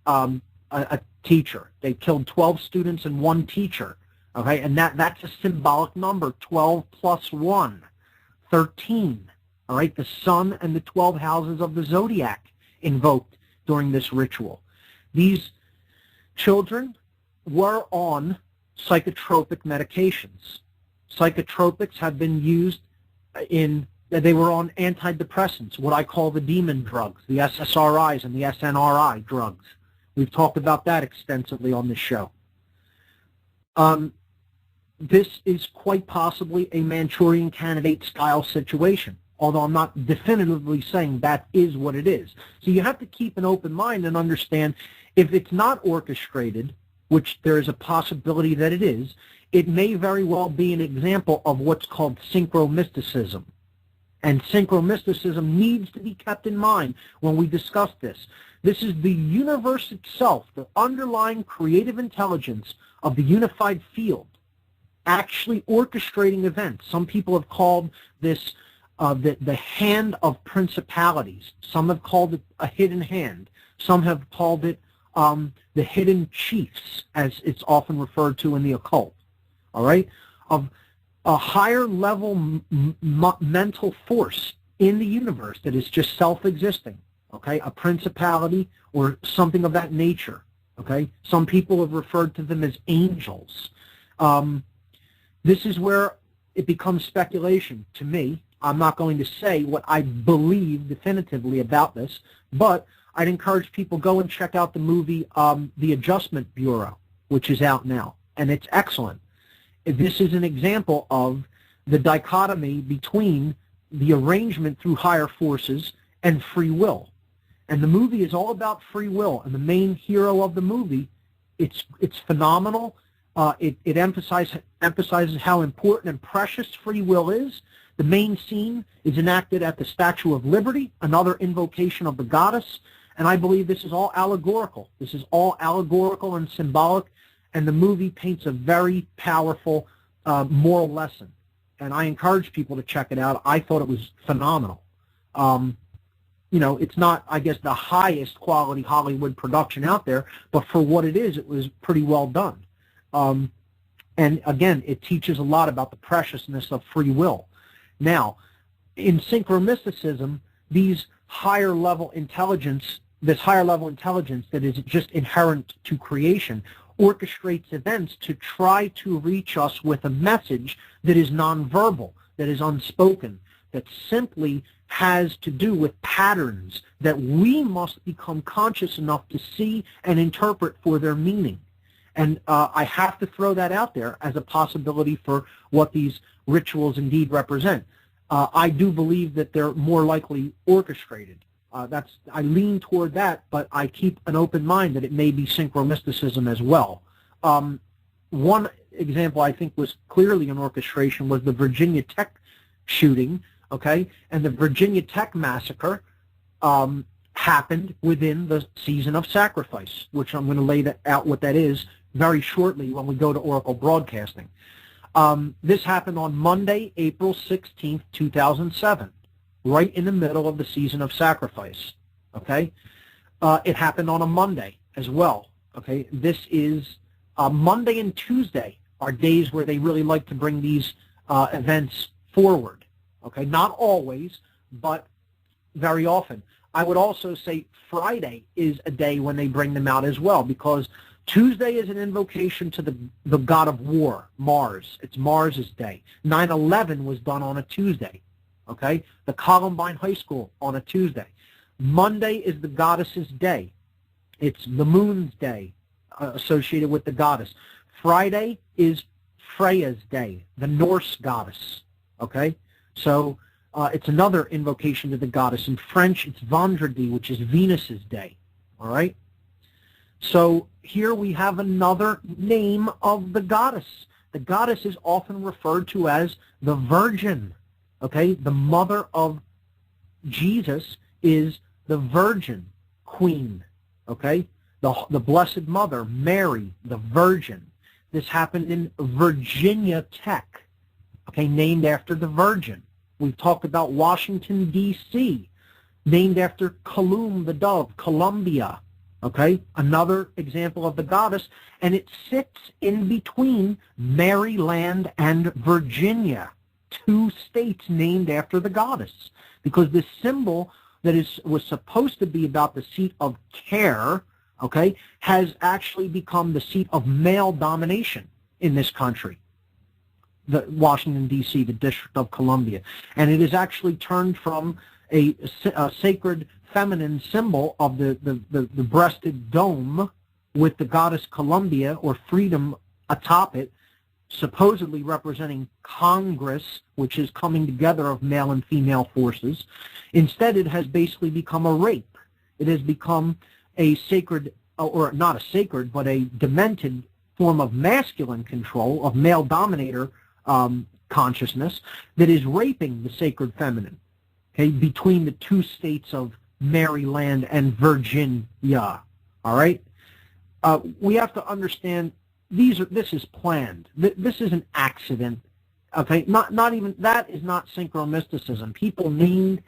a teacher. They killed 12 students and 1 teacher. Okay, and that's a symbolic number, 12 plus 1, 13. All right, the sun and the 12 houses of the zodiac invoked during this ritual. These children were on psychotropic medications. Psychotropics have been used they were on antidepressants, what I call the demon drugs, the SSRIs and the SNRI drugs. We've talked about that extensively on this show. This is quite possibly a Manchurian Candidate style situation, although I'm not definitively saying that is what it is. So you have to keep an open mind and understand if it's not orchestrated, which there is a possibility that it is, it may very well be an example of what's called Synchro Mysticism. And Synchro Mysticism needs to be kept in mind when we discuss this. This is the universe itself, the underlying creative intelligence of the unified field, actually orchestrating events. Some people have called this the hand of principalities. Some have called it a hidden hand. Some have called it the hidden chiefs, as it's often referred to in the occult. All right? Of a higher level mental force in the universe that is just self-existing. Okay? A principality or something of that nature. Okay? Some people have referred to them as angels. This is where it becomes speculation to me. I'm not going to say what I believe definitively about this, but I'd encourage people go and check out the movie The Adjustment Bureau, which is out now, and it's excellent. This is an example of the dichotomy between the arrangement through higher forces and free will. And the movie is all about free will, and the main hero of the movie, it's phenomenal. It emphasizes how important and precious free will is. The main scene is enacted at the Statue of Liberty, another invocation of the goddess, and I believe this is all allegorical. This is all allegorical and symbolic, and the movie paints a very powerful moral lesson. And I encourage people to check it out. I thought it was phenomenal. It's not, I guess, the highest quality Hollywood production out there, but for what it is, it was pretty well done. And again, it teaches a lot about the preciousness of free will. Now, in Synchro Mysticism, this higher level intelligence that is just inherent to creation, orchestrates events to try to reach us with a message that is nonverbal, that is unspoken, that simply has to do with patterns that we must become conscious enough to see and interpret for their meaning. And I have to throw that out there as a possibility for what these rituals indeed represent. I do believe that they're more likely orchestrated. I lean toward that, but I keep an open mind that it may be Synchro Mysticism as well. One example I think was clearly an orchestration was the Virginia Tech shooting, okay? And the Virginia Tech massacre happened within the season of sacrifice, which I'm going to lay out what that is very shortly when we go to Oracle Broadcasting. This happened on Monday, April 16th, 2007. right in the middle of the season of sacrifice. Okay? It happened on a Monday as well. Okay? This is Monday and Tuesday are days where they really like to bring these events forward. Okay? Not always, but very often. I would also say Friday is a day when they bring them out as well, because Tuesday is an invocation to the god of war, Mars. It's Mars's day. 9/11 was done on a Tuesday. Okay? The Columbine High School on a Tuesday. Monday is the goddess's day. It's the moon's day associated with the goddess. Friday is Freya's day, the Norse goddess. Okay? So it's another invocation to the goddess. In French, it's Vendredi, which is Venus's day. All right? So here we have another name of the goddess. The goddess is often referred to as the Virgin. Okay? The mother of Jesus is the Virgin Queen. Okay? The Blessed Mother, Mary, the Virgin. This happened in Virginia Tech. Okay? Named after the Virgin. We've talked about Washington, D.C., named after Columb the dove, Columbia. Okay, another example of the goddess, and it sits in between Maryland and Virginia, two states named after the goddess, because this symbol that was supposed to be about the seat of care, okay, has actually become the seat of male domination in this country, the Washington, D.C., the District of Columbia, and it is actually turned from a sacred feminine symbol of the breasted dome with the goddess Columbia or freedom atop it, supposedly representing Congress, which is coming together of male and female forces. Instead, it has basically become a rape. It has become a sacred, or not a sacred, but a demented form of masculine control, of male dominator consciousness that is raping the sacred feminine. Okay, between the two states of Maryland and Virginia. All right? We have to understand this is planned. This is an accident. Okay? Not even that is not synchro mysticism. People named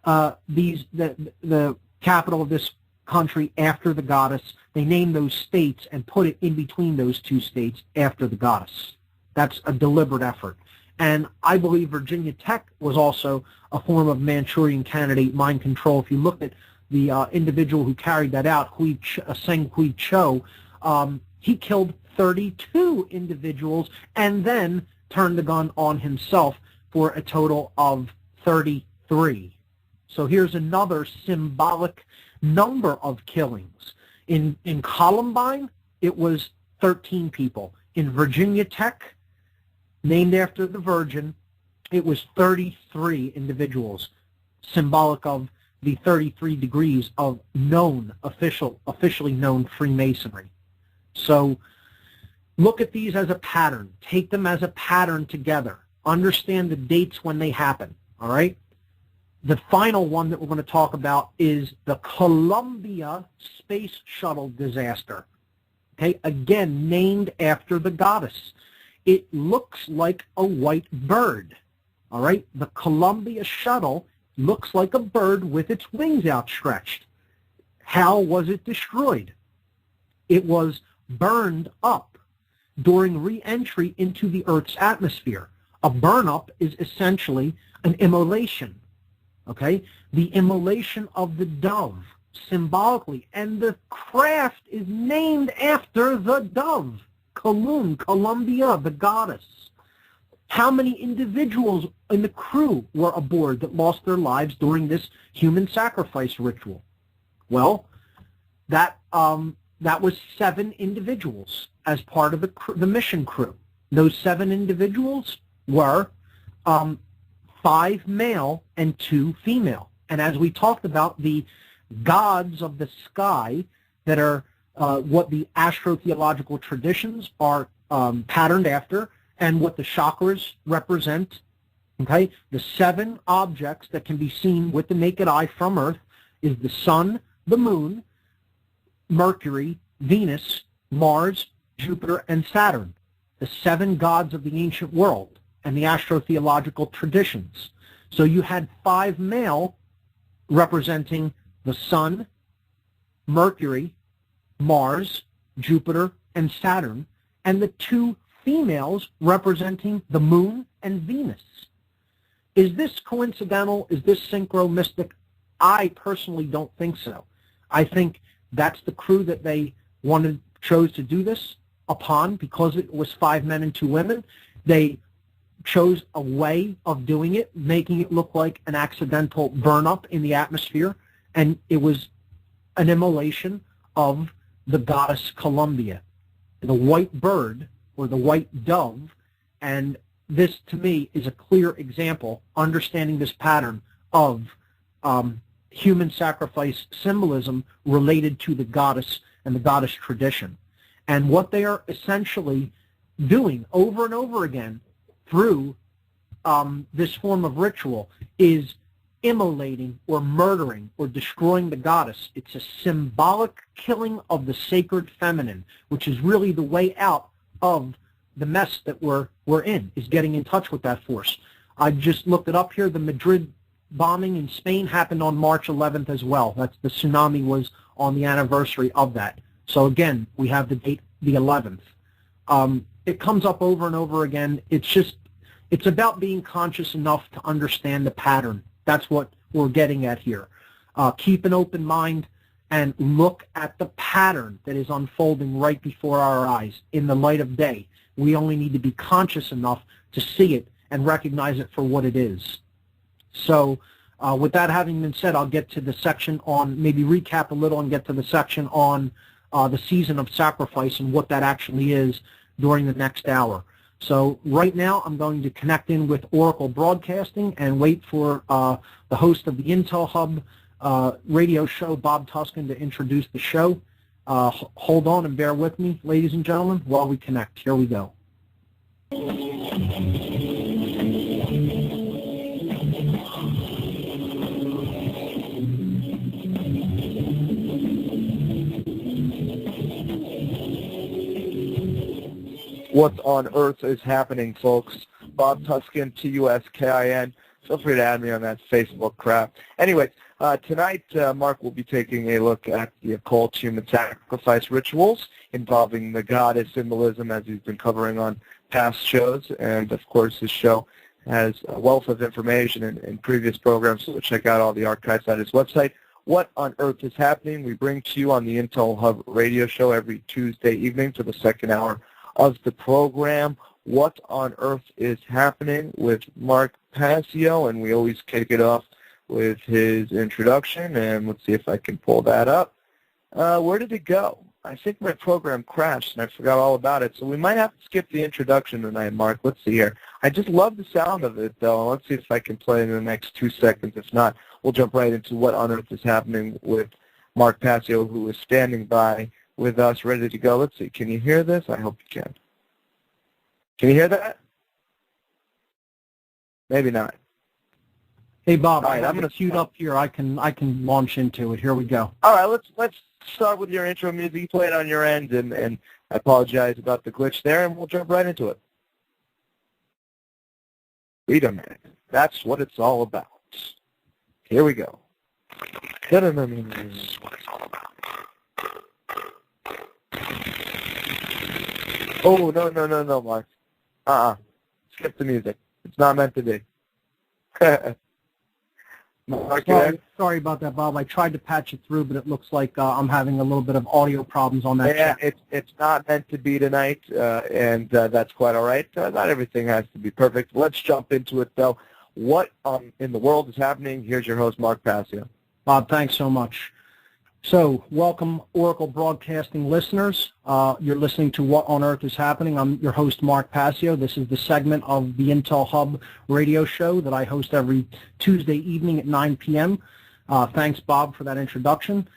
the capital of this country after the goddess. They named those states and put it in between those two states after the goddess. That's a deliberate effort. And I believe Virginia Tech was also a form of Manchurian candidate mind control. If you look at the individual who carried that out, Seng Hui Cho, he killed 32 individuals and then turned the gun on himself for a total of 33. So here's another symbolic number of killings. In Columbine, it was 13 people. In Virginia Tech, named after the Virgin, it was 33 individuals, symbolic of the 33 degrees of officially known Freemasonry. So look at these as a pattern. Take them as a pattern together. Understand the dates when they happen, all right? The final one that we're going to talk about is the Columbia Space Shuttle disaster. Okay, again, named after the goddess. It looks like a white bird, all right? The Columbia Shuttle looks like a bird with its wings outstretched. How was it destroyed? It was burned up during re-entry into the Earth's atmosphere. A burn-up is essentially an immolation, okay? The immolation of the dove, symbolically, and the craft is named after the dove. Columbia, the goddess. How many individuals in the crew were aboard that lost their lives during this human sacrifice ritual? Well, that was 7 individuals as part of the mission crew. Those 7 individuals were 5 male and 2 female. And as we talked about, the gods of the sky that are what the astrotheological traditions are patterned after and what the chakras represent, okay? The 7 objects that can be seen with the naked eye from Earth is the sun, the moon, Mercury, Venus, Mars, Jupiter, and Saturn, the 7 gods of the ancient world and the astrotheological traditions. So you had 5 male representing the Sun, Mercury, Mars, Jupiter, and Saturn, and the 2 females representing the Moon and Venus. Is this coincidental? Is this synchro mystic? I personally don't think so. I think that's the crew that they chose to do this upon, because it was 5 men and 2 women. They chose a way of doing it, making it look like an accidental burn-up in the atmosphere, and it was an immolation of the goddess Columbia, the white bird or the white dove. And this, to me, is a clear example, understanding this pattern of human sacrifice symbolism related to the goddess and the goddess tradition. And what they are essentially doing over and over again through this form of ritual is immolating or murdering or destroying the goddess. It's a symbolic killing of the sacred feminine, which is really the way out of the mess that we're in, is getting in touch with that force. I just looked it up here. The Madrid bombing in Spain happened on March 11th as well. That's the tsunami was on the anniversary of that. So again, we have the date, the 11th. It comes up over and over again. It's about being conscious enough to understand the pattern. That's what we're getting at here. Keep an open mind and look at the pattern that is unfolding right before our eyes in the light of day. We only need to be conscious enough to see it and recognize it for what it is. So with that having been said, I'll get to the section on, maybe recap a little and get to the section on the season of sacrifice and what that actually is during the next hour. So right now I'm going to connect in with Oracle Broadcasting and wait for the host of the Intel Hub radio show, Bob Tuscan, to introduce the show. Hold on and bear with me, ladies and gentlemen, while we connect. Here we go. What on earth is happening, folks? Bob Tuscan, Tuskin. Feel free to add me on that Facebook crap. Anyway, tonight Mark will be taking a look at the occult human sacrifice rituals involving the goddess symbolism, as he's been covering on past shows. And, of course, his show has a wealth of information in previous programs, so check out all the archives at his website. What on earth is happening? We bring to you on the Intel Hub radio show every Tuesday evening for the second hour of the program. What on earth is happening with Mark Passio, and we always kick it off with his introduction, and let's see if I can pull that up. Where did it go? I think my program crashed, and I forgot all about it, so we might have to skip the introduction tonight, Mark. Let's see here. I just love the sound of it, though. Let's see if I can play it in the next 2 seconds. If not, we'll jump right into what on earth is happening with Mark Passio, who is standing by with us, ready to go. Let's see. Can you hear this? I hope you can. Can you hear that? Maybe not. Hey Bob, all right, I'm going to queued up here. I can launch into it. Here we go. All right, let's start with your intro music. You play it on your end, and I apologize about the glitch there, and we'll jump right into it. Wait a minute. That's what it's all about. Here we go. That's what it's all about. Oh, no, Mark. Skip the music. It's not meant to be. Mark, sorry about that, Bob. I tried to patch it through, but it looks like I'm having a little bit of audio problems on that. Yeah, it's not meant to be tonight, and that's quite all right. Not everything has to be perfect. Let's jump into it, though. What in the world is happening? Here's your host, Mark Passio. Bob, thanks so much. So, welcome, Oracle Broadcasting listeners. You're listening to What on Earth is Happening. I'm your host, Mark Passio. This is the segment of the Intel Hub radio show that I host every Tuesday evening at 9 p.m. Thanks, Bob, for that introduction.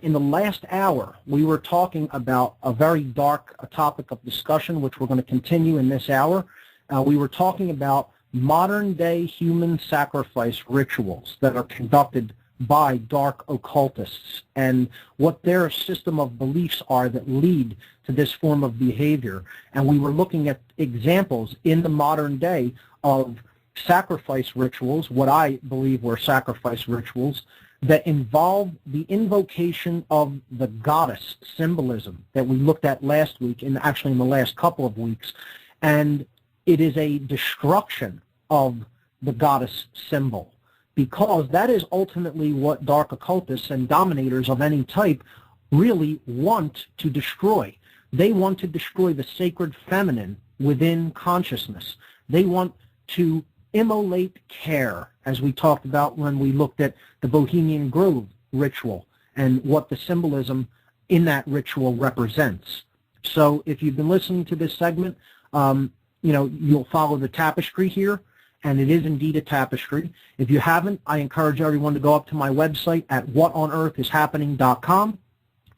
In the last hour, we were talking about a very dark topic of discussion, which we're going to continue in this hour. We were talking about modern-day human sacrifice rituals that are conducted by dark occultists and what their system of beliefs are that lead to this form of behavior. And we were looking at examples in the modern day of sacrifice rituals, what I believe were sacrifice rituals, that involve the invocation of the goddess symbolism that we looked at last week, and actually in the last couple of weeks. And it is a destruction of the goddess symbol, because that is ultimately what dark occultists and dominators of any type really want to destroy. They want to destroy the sacred feminine within consciousness. They want to immolate care, as we talked about when we looked at the Bohemian Grove ritual and what the symbolism in that ritual represents. So if you've been listening to this segment, you'll follow the tapestry here, and it is indeed a tapestry. If you haven't, I encourage everyone to go up to my website at whatonearthishappening.com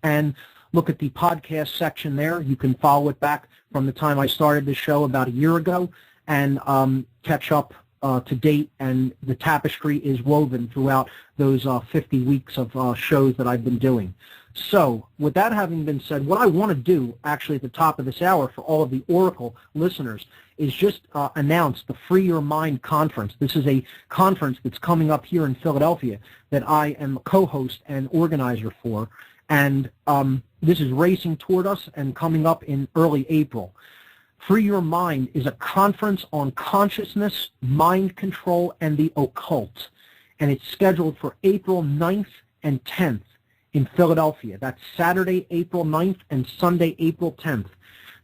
and look at the podcast section there. You can follow it back from the time I started this show about a year ago and catch up to date, and the tapestry is woven throughout those 50 weeks of shows that I've been doing. So, with that having been said, what I want to do, actually at the top of this hour for all of the Oracle listeners, is just announce the Free Your Mind Conference. This is a conference that's coming up here in Philadelphia that I am a co-host and organizer for, and this is racing toward us and coming up in early April. Free Your Mind is a conference on consciousness, mind control, and the occult, and it's scheduled for April 9th and 10th in Philadelphia. That's Saturday, April 9th, and Sunday, April 10th.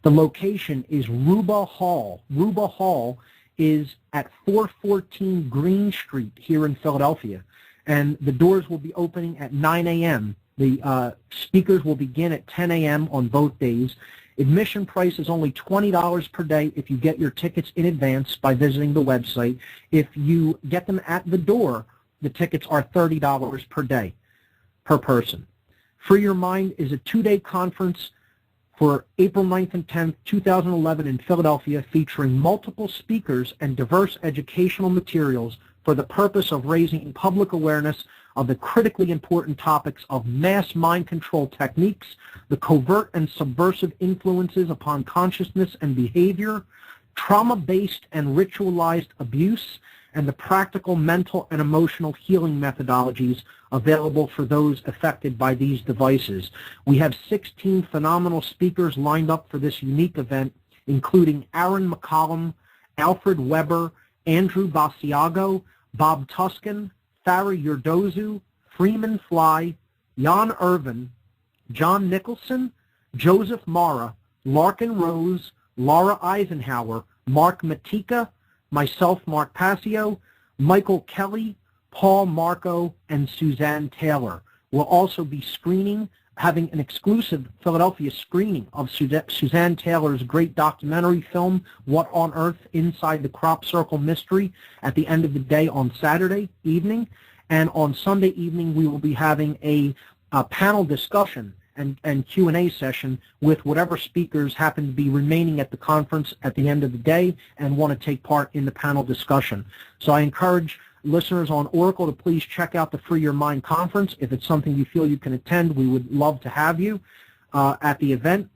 The location is Ruba Hall. Ruba Hall is at 414 Green Street here in Philadelphia, and the doors will be opening at 9 a.m. The speakers will begin at 10 a.m. on both days. Admission price is only $20 per day if you get your tickets in advance by visiting the website. If you get them at the door, the tickets are $30 per day, per person. Free Your Mind is a two-day conference for April 9th and 10th, 2011 in Philadelphia, featuring multiple speakers and diverse educational materials for the purpose of raising public awareness of the critically important topics of mass mind control techniques, the covert and subversive influences upon consciousness and behavior, trauma-based and ritualized abuse, and the practical mental and emotional healing methodologies available for those affected by these devices. We have 16 phenomenal speakers lined up for this unique event, including Aaron McCollum, Alfred Weber, Andrew Basiago, Bob Tuscan, Farah Yurdozu, Freeman Fly, Jan Irvin, John Nicholson, Joseph Mara, Larkin Rose, Laura Eisenhower, Mark Matika, myself, Mark Passio, Michael Kelly, Paul Marco, and Suzanne Taylor. We'll also be having an exclusive Philadelphia screening of Suzanne Taylor's great documentary film, What on Earth? Inside the Crop Circle Mystery, at the end of the day on Saturday evening. And on Sunday evening, we will be having a panel discussion and Q&A session with whatever speakers happen to be remaining at the conference at the end of the day and want to take part in the panel discussion. So I encourage listeners on Oracle to please check out the Free Your Mind Conference. If it's something you feel you can attend, we would love to have you at the event.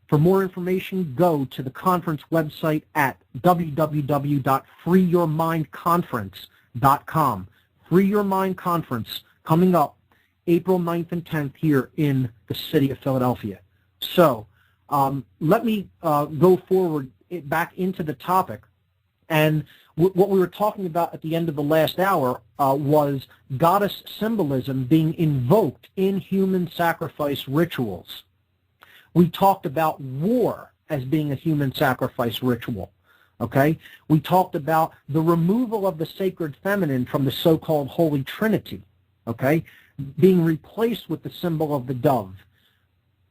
For more information, go to the conference website at www.freeyourmindconference.com. Free Your Mind Conference coming up April 9th and 10th here in the city of Philadelphia. So let me go forward back into the topic. And what we were talking about at the end of the last hour was goddess symbolism being invoked in human sacrifice rituals. We talked about war as being a human sacrifice ritual. Okay? We talked about the removal of the sacred feminine from the so-called Holy Trinity, okay, being replaced with the symbol of the dove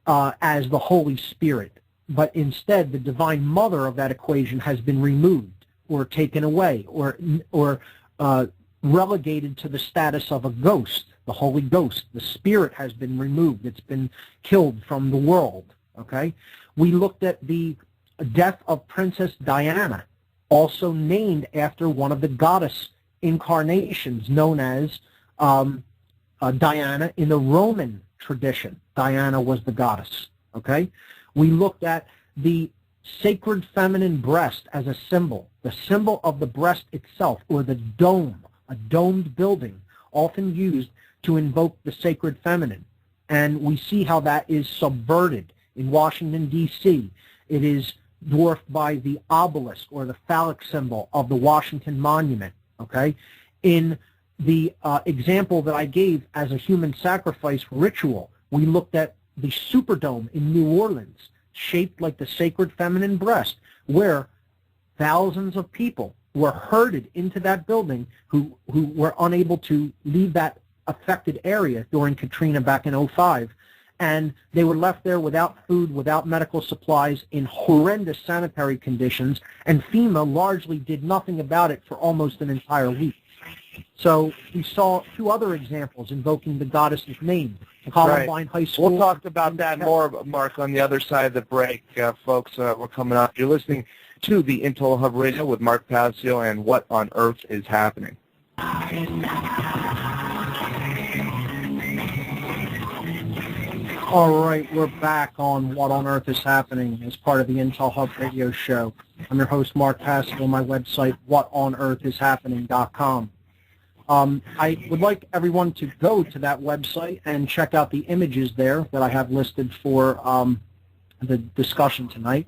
as the Holy Spirit. But instead, the Divine Mother of that equation has been removed or taken away or relegated to the status of a ghost, the Holy Ghost. The Spirit has been removed. It's been killed from the world, okay? We looked at the death of Princess Diana, also named after one of the goddess incarnations known as Diana in the Roman tradition. Diana was the goddess, okay? We looked at the sacred feminine breast as a symbol, the symbol of the breast itself, or the dome, a domed building, often used to invoke the sacred feminine. And we see how that is subverted in Washington, D.C. It is dwarfed by the obelisk, or the phallic symbol of the Washington Monument, okay? In the example that I gave as a human sacrifice ritual, we looked at the Superdome in New Orleans, shaped like the sacred feminine breast, where thousands of people were herded into that building who were unable to leave that affected area during Katrina back in 2005. And they were left there without food, without medical supplies, in horrendous sanitary conditions, and FEMA largely did nothing about it for almost an entire week. So we saw two other examples invoking the goddess's name. Columbine High School. We'll talk about that more, Mark, on the other side of the break. Folks, we're coming up. You're listening to the Intel Hub Radio with Mark Passio and What on Earth is Happening. All right, we're back on What on Earth is Happening as part of the Intel Hub Radio Show. I'm your host, Mark Passio, my website, whatonearthishappening.com. I would like everyone to go to that website and check out the images there that I have listed for the discussion tonight.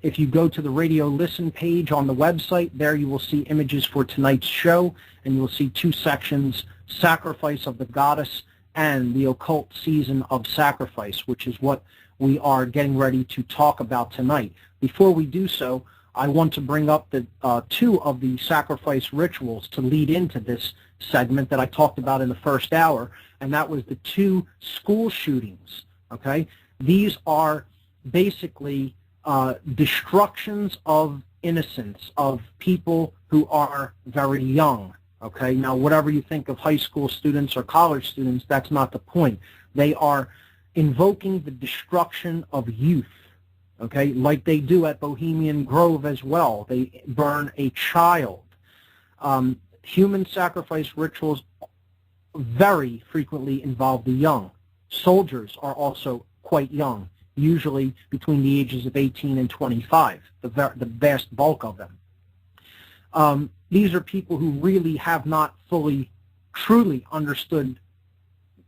If you go to the radio listen page on the website, there you will see images for tonight's show, and you will see two sections, Sacrifice of the Goddess and the Occult Season of Sacrifice, which is what we are getting ready to talk about tonight. Before we do so, I want to bring up the two of the sacrifice rituals to lead into this segment that I talked about in the first hour, and that was the two school shootings, okay? These are basically destructions of innocence of people who are very young. Okay, now whatever you think of high school students or college students, that's not the point. They are invoking the destruction of youth, okay, like they do at Bohemian Grove as well. They burn a child. Human sacrifice rituals very frequently involve the young. Soldiers are also quite young, usually between the ages of 18 and 25, the vast bulk of them. These are people who really have not fully, truly understood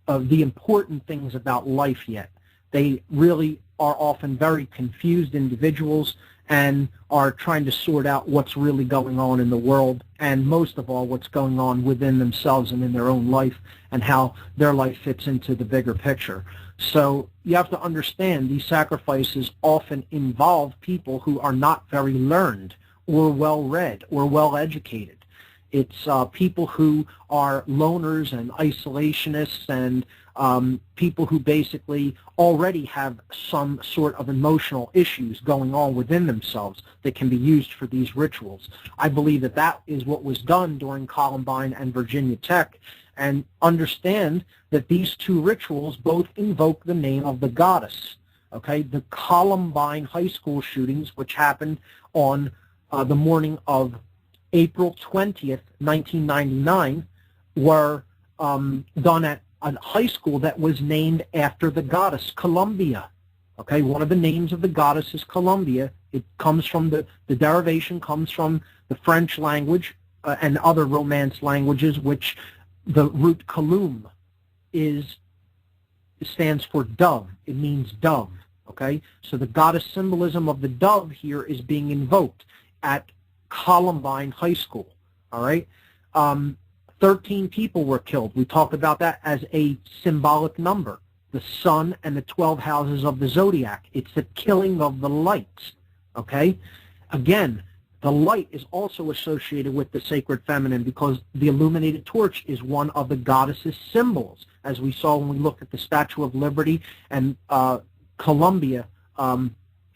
the important things about life yet. They really are often very confused individuals and are trying to sort out what's really going on in the world, and most of all, what's going on within themselves and in their own life, and how their life fits into the bigger picture. So you have to understand these sacrifices often involve people who are not very learned or well-read or well-educated. It's people who are loners and isolationists and people who basically already have some sort of emotional issues going on within themselves that can be used for these rituals. I believe that that is what was done during Columbine and Virginia Tech, and understand that these two rituals both invoke the name of the goddess. Okay, the Columbine high school shootings, which happened on the morning of April 20th, 1999, were done at a high school that was named after the goddess, Columbia. Okay, one of the names of the goddess is Columbia. It comes from the derivation comes from the French language and other Romance languages, which the root kalum stands for dove. It means dove. Okay, so the goddess symbolism of the dove here is being invoked at Columbine High School. All right, 13 people were killed. We talked about that as a symbolic number. The sun and the 12 houses of the zodiac. It's the killing of the light. Okay, again, the light is also associated with the sacred feminine because the illuminated torch is one of the goddess's symbols, as we saw when we looked at the Statue of Liberty and Columbia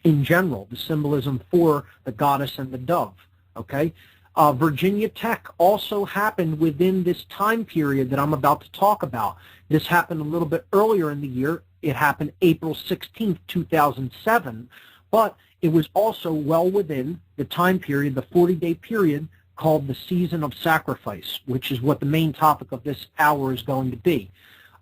in general, the symbolism for the goddess and the dove. Okay, Virginia Tech also happened within this time period that I'm about to talk about. This happened a little bit earlier in the year. It happened April 16th, 2007, but it was also well within the time period, the 40-day period called the Season of Sacrifice, which is what the main topic of this hour is going to be.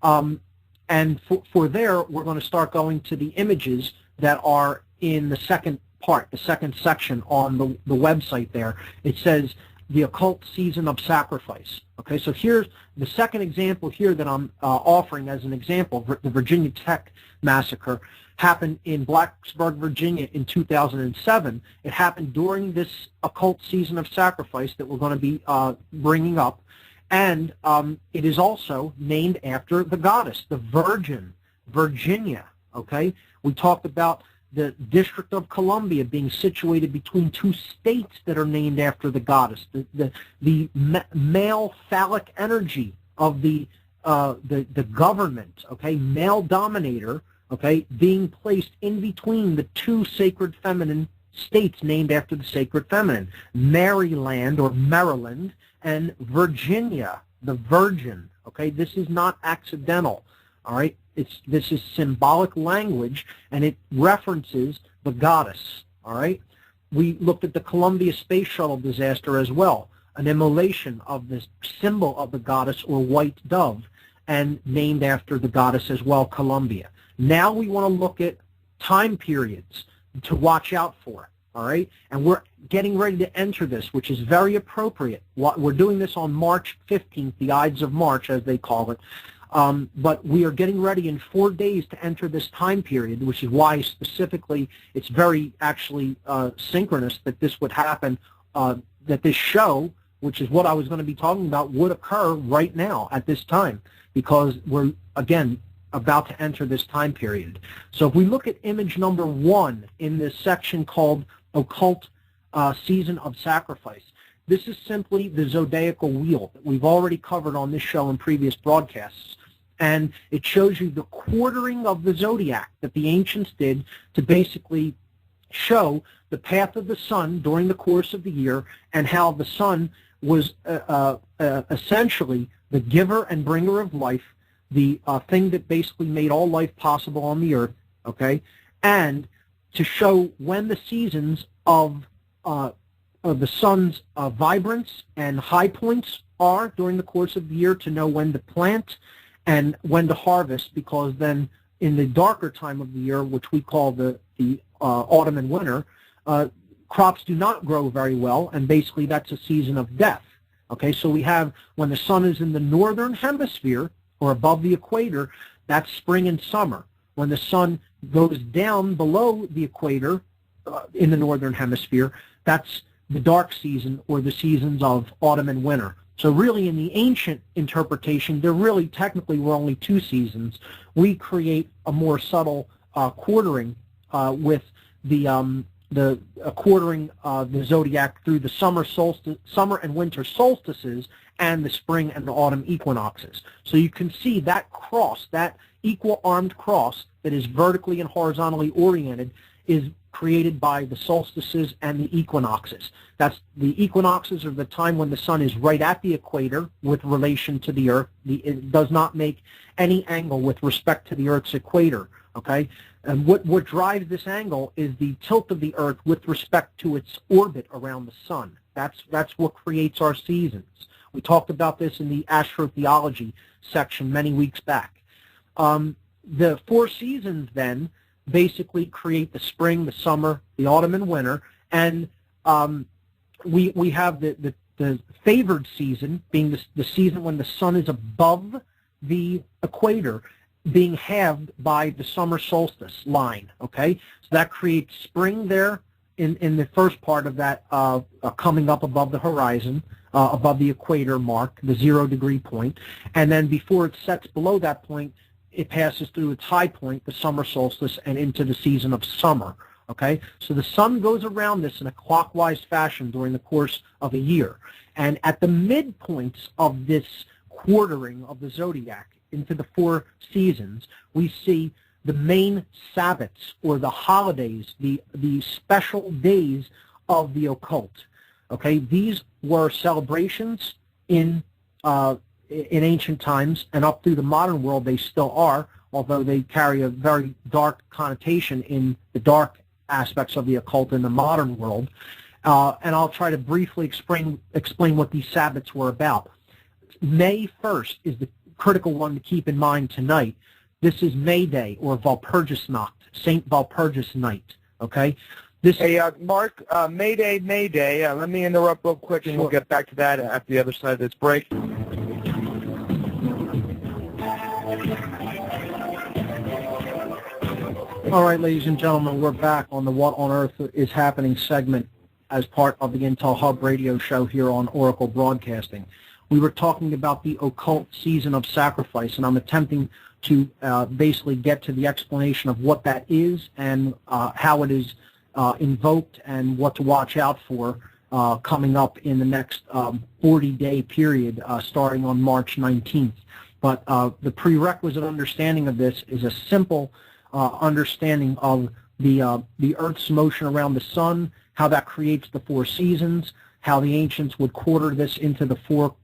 And for there, we're going to start going to the images that are in the second part, the second section on the website there. It says the occult season of sacrifice. Okay, so here's the second example here that I'm offering as an example. The Virginia Tech massacre happened in Blacksburg, Virginia in 2007. It happened during this occult season of sacrifice that we're going to be bringing up. And it is also named after the goddess, the Virgin, Virginia. Okay, we talked about the District of Columbia being situated between two states that are named after the goddess. The male phallic energy of the government, okay, male dominator, okay, being placed in between the two sacred feminine states named after the sacred feminine, Maryland or Maryland and Virginia, the Virgin. Okay, this is not accidental. All right, this is symbolic language, and it references the goddess. All right, we looked at the Columbia Space Shuttle disaster as well, an immolation of the symbol of the goddess or white dove, and named after the goddess as well, Columbia. Now we want to look at time periods to watch out for. All right, and we're getting ready to enter this, which is very appropriate. We're doing this on March 15th, the Ides of March, as they call it. But we are getting ready in 4 days to enter this time period, which is why specifically it's very actually synchronous that this would happen, that this show, which is what I was going to be talking about, would occur right now at this time, because we're, again, about to enter this time period. So if we look at image number 1 in this section called Occult Season of Sacrifice, this is simply the Zodiacal Wheel that we've already covered on this show in previous broadcasts. And it shows you the quartering of the zodiac that the ancients did to basically show the path of the sun during the course of the year, and how the sun was essentially the giver and bringer of life, the thing that basically made all life possible on the earth, okay? And to show when the seasons of the sun's vibrance and high points are during the course of the year, to know when to plant and when to harvest, because then in the darker time of the year, which we call the autumn and winter, crops do not grow very well, and basically that's a season of death. Okay, so we have when the sun is in the northern hemisphere or above the equator, that's spring and summer. When the sun goes down below the equator in the northern hemisphere, that's the dark season, or the seasons of autumn and winter. So really in the ancient interpretation, there really technically were only 2 seasons. We create a more subtle quartering with the quartering the zodiac through the summer and winter solstices, and the spring and the autumn equinoxes. So you can see that cross, that equal-armed cross that is vertically and horizontally oriented, is created by the solstices and the equinoxes. That's the equinoxes are the time when the sun is right at the equator with relation to the earth. It does not make any angle with respect to the earth's equator. Okay, and what drives this angle is the tilt of the earth with respect to its orbit around the sun. That's what creates our seasons. We talked about this in the astrotheology section many weeks back. The 4 seasons then basically create the spring, the summer, the autumn, and winter, and we have the favored season being the season when the sun is above the equator, being halved by the summer solstice line. Okay, so that creates spring there in the first part of that coming up above the horizon, above the equator mark, the 0-degree point, and then before it sets below that point, it passes through its high point, the summer solstice, and into the season of summer. Okay, so the sun goes around this in a clockwise fashion during the course of a year, and at the midpoints of this quartering of the zodiac into the 4 seasons, we see the main Sabbats, or the holidays, the special days of the occult. Okay, these were celebrations in ancient times, and up through the modern world they still are, although they carry a very dark connotation in the dark aspects of the occult in the modern world. And I'll try to briefly explain what these Sabbats were about. May 1st is the critical one to keep in mind tonight. This is May Day, or Walpurgisnacht, St. Walpurgis Night. Okay, Hey, Mark, Mayday, Mayday. Let me interrupt real quick, and we'll get back to that at the other side of this break. All right, ladies and gentlemen, we're back on the What on Earth is Happening segment as part of the Intel Hub radio show here on Oracle Broadcasting. We were talking about the occult season of sacrifice, and I'm attempting to basically get to the explanation of what that is and how it is invoked and what to watch out for coming up in the next 40-day period starting on March 19th. But the prerequisite understanding of this is a simple understanding of the Earth's motion around the sun, how that creates the 4 seasons, how the ancients would quarter this into the 4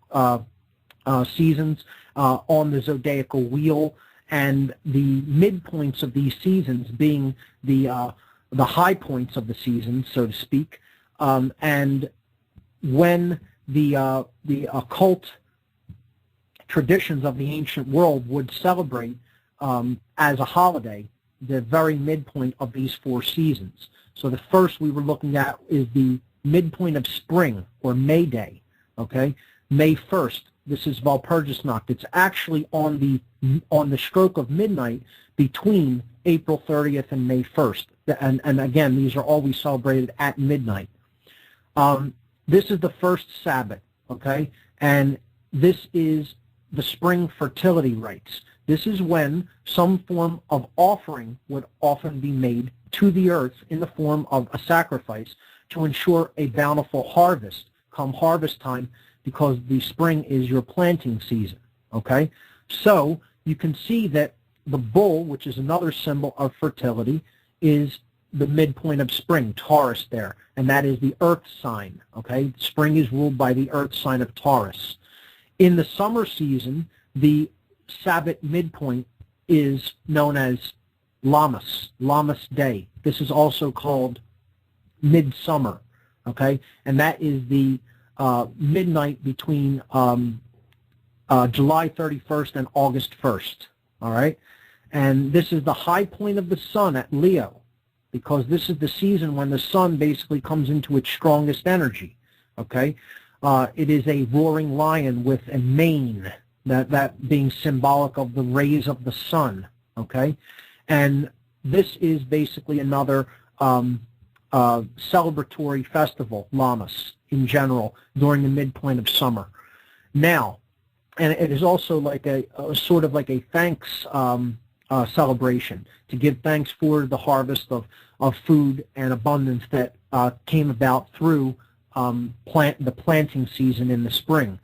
seasons on the Zodiacal Wheel, and the midpoints of these seasons being the high points of the season, so to speak, and when the occult traditions of the ancient world would celebrate as a holiday the very midpoint of these 4 seasons. So the first we were looking at is the midpoint of spring, or May Day, okay? May 1st, this is Walpurgisnacht. It's actually on the stroke of midnight between April 30th and May 1st. And again, these are always celebrated at midnight. This is the first Sabbath, okay? And this is the spring fertility rites. This is when some form of offering would often be made to the earth in the form of a sacrifice to ensure a bountiful harvest come harvest time, because the spring is your planting season, okay? So you can see that the bull, which is another symbol of fertility, is the midpoint of spring, Taurus there, and that is the earth sign, okay? Spring is ruled by the earth sign of Taurus. In the summer season, the Sabbath midpoint is known as Lammas Day. This is also called midsummer, okay? And that is the midnight between July 31st and August 1st, all right? And this is the high point of the sun at Leo, because this is the season when the sun basically comes into its strongest energy, okay? It is a roaring lion with a mane, that being symbolic of the rays of the sun, okay? And this is basically another celebratory festival, Lammas, in general, during the midpoint of summer. Now, and it is also like a sort of like a thanks celebration, to give thanks for the harvest of food and abundance that came about through the planting season in the spring.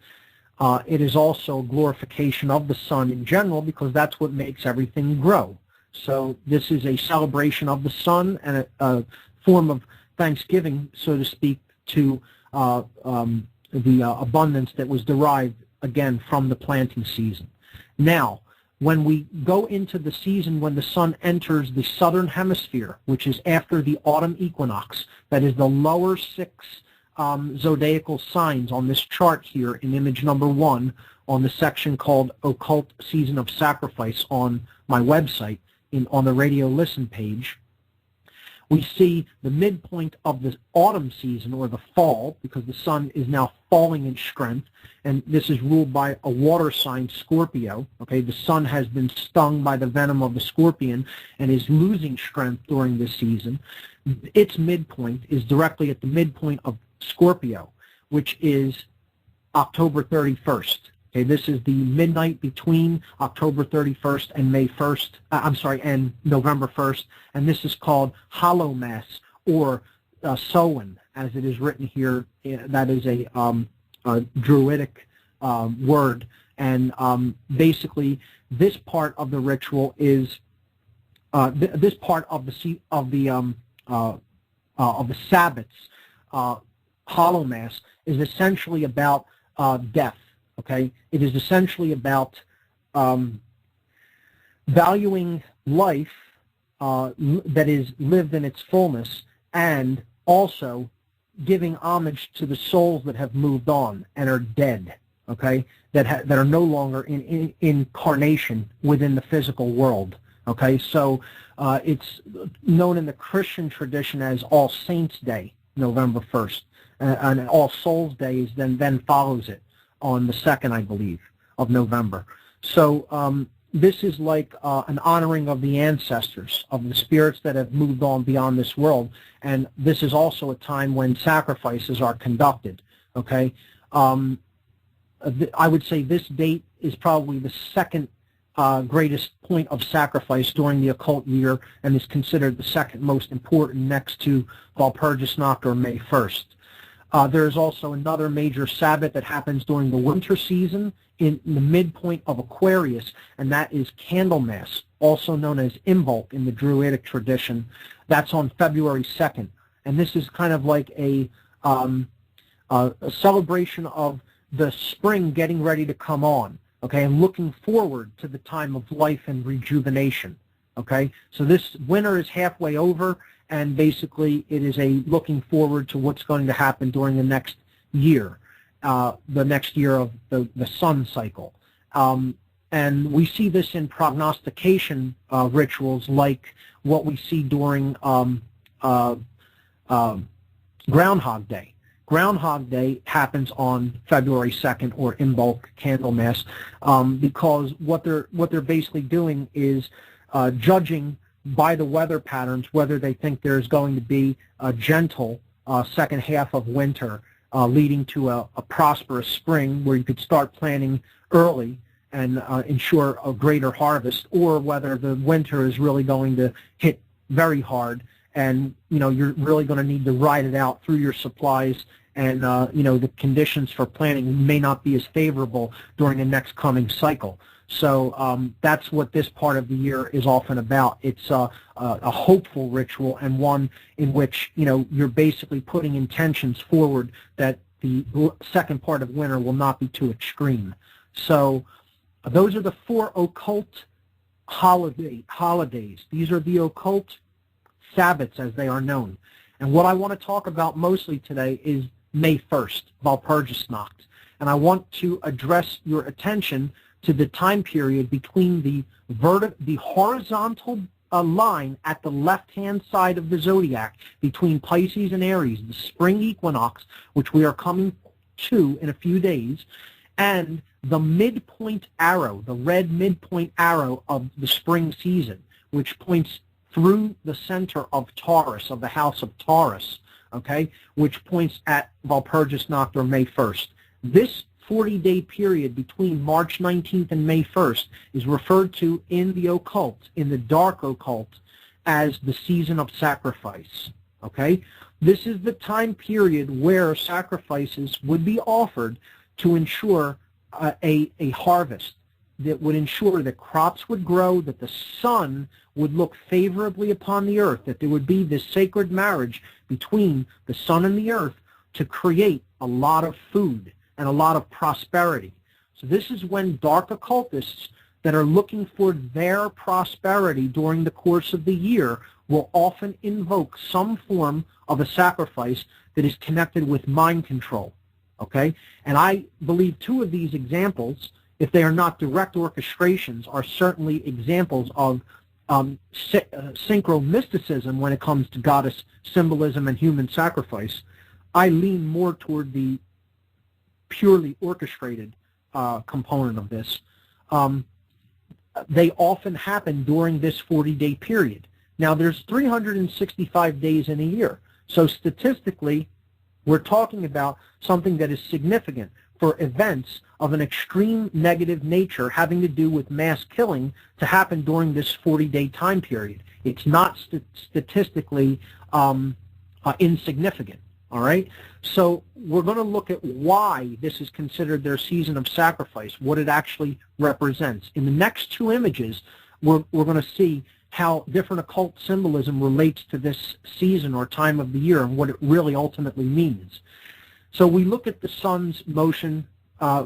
It is also a glorification of the sun in general, because that's what makes everything grow. So this is a celebration of the sun and a form of thanksgiving, so to speak, to the abundance that was derived, again, from the planting season. Now, when we go into the season when the sun enters the southern hemisphere, which is after the autumn equinox, that is the lower 6 zodiacal signs on this chart here in image number 1 on the section called Occult Season of Sacrifice on my website, on the radio listen page, we see the midpoint of the autumn season, or the fall, because the sun is now falling in strength, and this is ruled by a water sign, Scorpio. Okay, the sun has been stung by the venom of the scorpion and is losing strength during this season. Its midpoint is directly at the midpoint of Scorpio, which is October 31st. Okay, this is the midnight between October 31st and May 1st, and November 1st, and this is called Hollow Mass, or Samhain, as it is written here. That is a Druidic word, and basically this part of the ritual is this part of the Sabbaths, Hollow Mass, is essentially about death. Okay, it is essentially about valuing life that is lived in its fullness, and also giving homage to the souls that have moved on and are dead. Okay, that are no longer in incarnation within the physical world. Okay, so it's known in the Christian tradition as All Saints Day, November 1st, and All Souls Day is then follows it on the 2nd, I believe, of November. So this is like an honoring of the ancestors, of the spirits that have moved on beyond this world, and this is also a time when sacrifices are conducted. Okay, I would say this date is probably the second greatest point of sacrifice during the occult year, and is considered the second most important next to Walpurgisnacht or May 1st. There is also another major Sabbath that happens during the winter season in the midpoint of Aquarius, and that is Candlemas, also known as Invoke in the Druidic tradition. That's on February 2nd, and this is kind of like a celebration of the spring getting ready to come on, okay, and looking forward to the time of life and rejuvenation, okay? So this winter is halfway over, and basically it is a looking forward to what's going to happen during the next year, the next year of the sun cycle. And we see this in prognostication rituals like what we see during Groundhog Day. Groundhog Day happens on February 2nd, or Imbolc, Candlemas, because what they're basically doing is judging by the weather patterns whether they think there's going to be a gentle second half of winter leading to a prosperous spring where you could start planting early and ensure a greater harvest, or whether the winter is really going to hit very hard and you're really going to need to ride it out through your supplies, and the conditions for planting may not be as favorable during the next coming cycle. So that's what this part of the year is often about. It's a hopeful ritual, and one in which you're basically putting intentions forward that the second part of winter will not be too extreme. So those are the 4 occult holidays. These are the occult Sabbats, as they are known. And what I want to talk about mostly today is May 1st, Walpurgisnacht. And I want to address your attention to the time period between the horizontal line at the left-hand side of the zodiac between Pisces and Aries, the spring equinox, which we are coming to in a few days, and the midpoint arrow, the red midpoint arrow of the spring season, which points through the center of Taurus, of the house of Taurus, okay, which points at Walpurgisnacht or May 1st. This 40-day period between March 19th and May 1st is referred to in the occult, in the dark occult, as the season of sacrifice, okay? This is the time period where sacrifices would be offered to ensure a harvest that would ensure that crops would grow, that the sun would look favorably upon the earth, that there would be this sacred marriage between the sun and the earth to create a lot of food and a lot of prosperity. So this is when dark occultists that are looking for their prosperity during the course of the year will often invoke some form of a sacrifice that is connected with mind control, okay? And I believe 2 of these examples, if they are not direct orchestrations, are certainly examples of synchro mysticism when it comes to goddess symbolism and human sacrifice. I lean more toward the purely orchestrated component of this. They often happen during this 40-day period. Now, there's 365 days in a year, so statistically, we're talking about something that is significant for events of an extreme negative nature having to do with mass killing to happen during this 40-day time period. It's not statistically insignificant, all right? So we're going to look at why this is considered their season of sacrifice, what it actually represents. In the next 2 images, we're going to see how different occult symbolism relates to this season or time of the year and what it really ultimately means. So we look at the sun's motion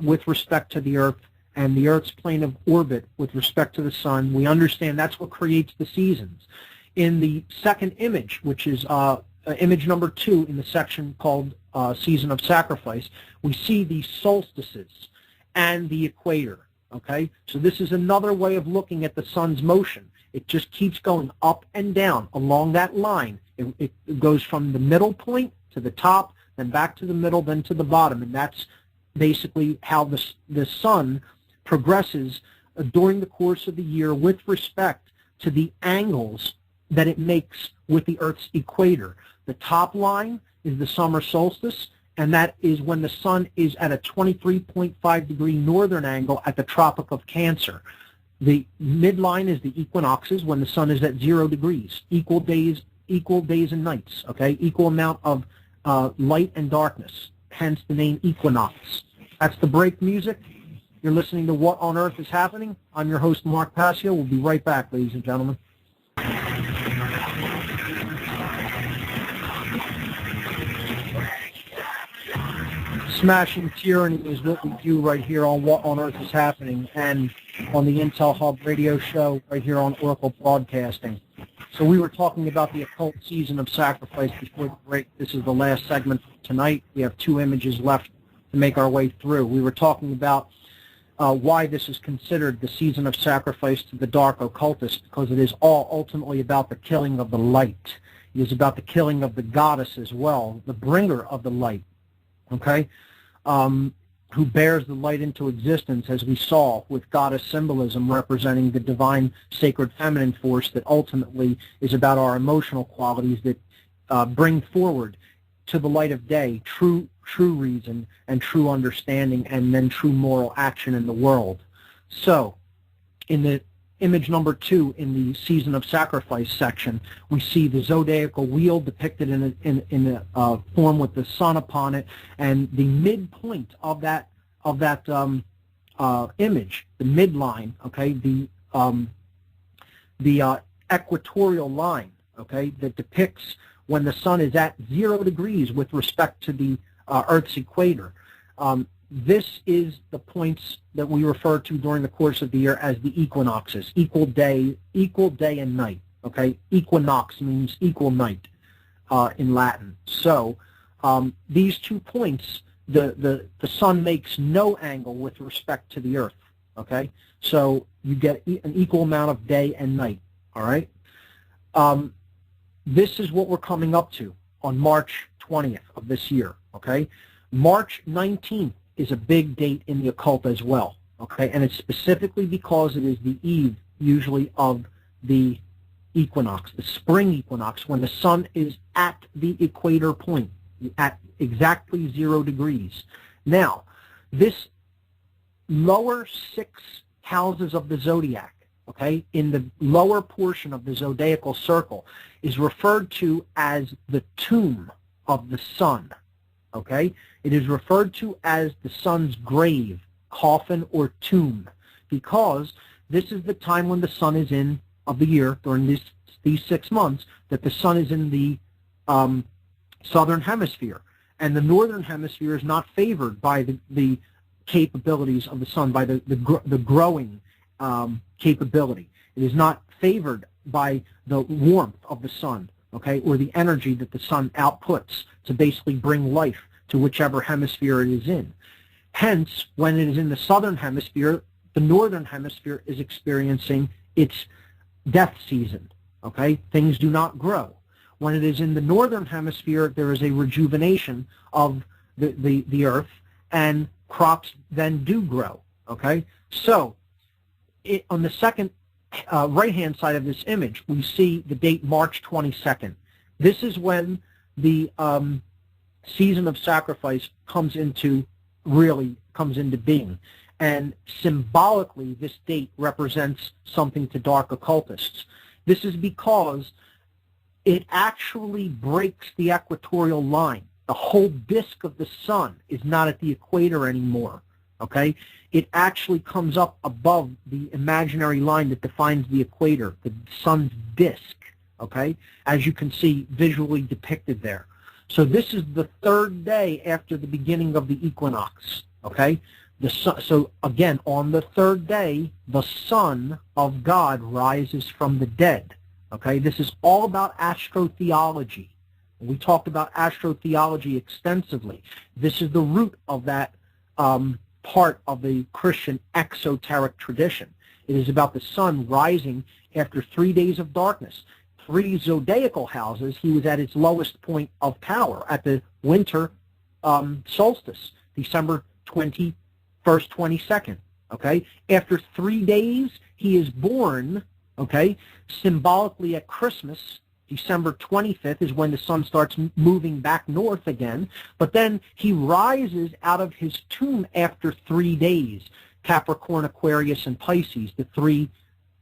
with respect to the earth and the earth's plane of orbit with respect to the sun. We understand that's what creates the seasons. In the second image, which is image number 2 in the section called Season of Sacrifice, we see the solstices and the equator, okay? So this is another way of looking at the sun's motion. It just keeps going up and down along that line. It goes from the middle point to the top, then back to the middle, then to the bottom, and that's basically how the sun progresses during the course of the year with respect to the angles that it makes with the Earth's equator. The top line is the summer solstice, and that is when the sun is at a 23.5 degree northern angle at the Tropic of Cancer. The midline is the equinoxes, when the sun is at 0 degrees. Equal days and nights, okay? Equal amount of light and darkness, hence the name equinox. That's the break music. You're listening to What on Earth is Happening. I'm your host, Mark Passio. We'll be right back, ladies and gentlemen. Smashing Tyranny is what we do right here on What on Earth is Happening and on the Intel Hub radio show right here on Oracle Broadcasting. So we were talking about the occult season of sacrifice before the break. This is the last segment tonight. We have 2 images left to make our way through. We were talking about why this is considered the season of sacrifice to the dark occultists, because it is all ultimately about the killing of the light. It is about the killing of the goddess as well, the bringer of the light, okay, who bears the light into existence, as we saw with goddess symbolism representing the divine sacred feminine force that ultimately is about our emotional qualities that bring forward to the light of day true reason and true understanding, and then true moral action in the world. So in the image number 2 in the Season of Sacrifice section, we see the Zodiacal Wheel depicted in a form with the sun upon it, and the midpoint of that image, the midline, okay, the equatorial line, okay, that depicts when the sun is at 0 degrees with respect to the Earth's equator. This is the points that we refer to during the course of the year as the equinoxes, equal day and night. Okay, equinox means equal night in Latin. So these 2 points, the sun makes no angle with respect to the Earth. Okay, so you get an equal amount of day and night. All right. This is what we're coming up to on March 20th of this year. Okay, March 19th is a big date in the occult as well, okay? And it's specifically because it is the eve, usually, of the equinox, the spring equinox, when the sun is at the equator point, at exactly 0 degrees. Now, this lower 6 houses of the zodiac, okay, in the lower portion of the zodiacal circle, is referred to as the tomb of the sun. Okay? It is referred to as the sun's grave, coffin, or tomb, because this is the time when the sun is in, of the year, during these 6 months, that the sun is in the southern hemisphere. And the northern hemisphere is not favored by the capabilities of the sun, by the growing capability. It is not favored by the warmth of the sun, okay, or the energy that the sun outputs to basically bring life to whichever hemisphere it is in. Hence, when it is in the southern hemisphere, the northern hemisphere is experiencing its death season, okay? Things do not grow. When it is in the northern hemisphere, there is a rejuvenation of the earth, and crops then do grow, okay? So, on the second right-hand side of this image, we see the date March 22nd. This is when the season of sacrifice comes into being. And symbolically, this date represents something to dark occultists. This is because it actually breaks the equatorial line. The whole disk of the sun is not at the equator anymore, okay? It actually comes up above the imaginary line that defines the equator, the sun's disk, okay, as you can see visually depicted there. So this is the 3rd day after the beginning of the equinox, okay? So again, on the 3rd day, the Son of God rises from the dead, okay? This is all about astrotheology. We talked about astrotheology extensively. This is the root of that part of the Christian exoteric tradition. It is about the sun rising after 3 days of darkness. 3 zodiacal houses, he was at its lowest point of power at the winter solstice, December 21st, 22nd. Okay? After 3 days, he is born, okay, symbolically at Christmas. December 25th is when the sun starts moving back north again, but then he rises out of his tomb after 3 days. Capricorn, Aquarius, and Pisces, the 3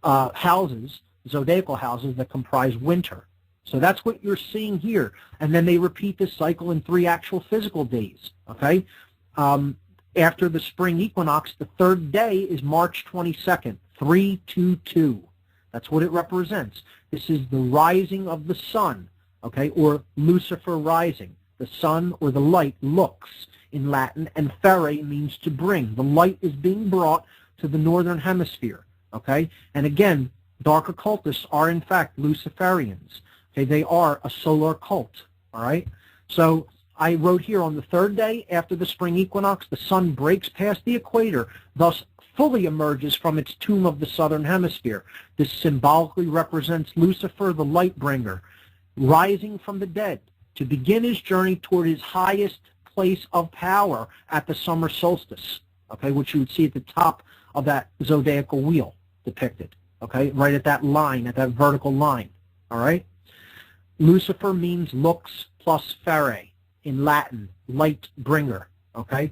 houses, zodiacal houses that comprise winter. So that's what you're seeing here. And then they repeat this cycle in 3 actual physical days. Okay? After the spring equinox, the 3rd day is March 22nd, 322. That's what it represents. This is the rising of the sun, okay, or Lucifer rising. The sun or the light looks in Latin, and fere means to bring. The light is being brought to the northern hemisphere, okay? And again, dark occultists are in fact Luciferians. Okay, they are a solar cult, all right? So I wrote here, on the 3rd day after the spring equinox, the sun breaks past the equator, thus fully emerges from its tomb of the southern hemisphere. This symbolically represents Lucifer, the light bringer, rising from the dead to begin his journey toward his highest place of power at the summer solstice, okay, which you would see at the top of that zodiacal wheel depicted, okay, right at that line, at that vertical line, all right? Lucifer means lux plus fere in Latin, light bringer, okay?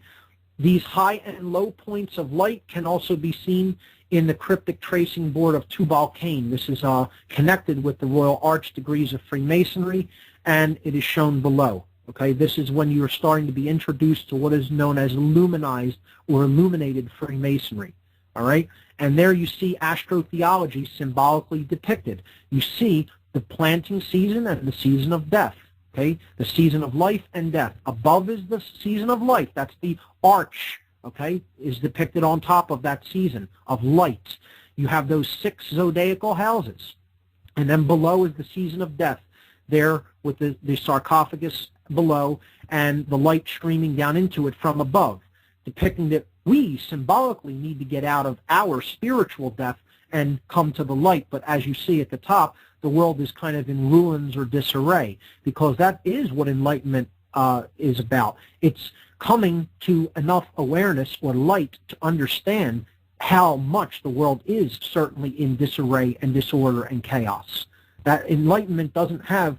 These high and low points of light can also be seen in the cryptic tracing board of Tubal-Cain. This is connected with the Royal Arch degrees of Freemasonry, and it is shown below. Okay, this is when you are starting to be introduced to what is known as illuminized or illuminated Freemasonry. All right, and there you see astrotheology symbolically depicted. You see the planting season and the season of death. Okay, the season of life and death. Above is the season of life. That's the arch, okay, is depicted on top of that season of light. You have those 6 zodiacal houses. And then below is the season of death, there with the sarcophagus below and the light streaming down into it from above, depicting that we symbolically need to get out of our spiritual death and come to the light. But as you see at the top, the world is kind of in ruins or disarray, because that is what Enlightenment is about. It's coming to enough awareness or light to understand how much the world is certainly in disarray and disorder and chaos. That Enlightenment doesn't have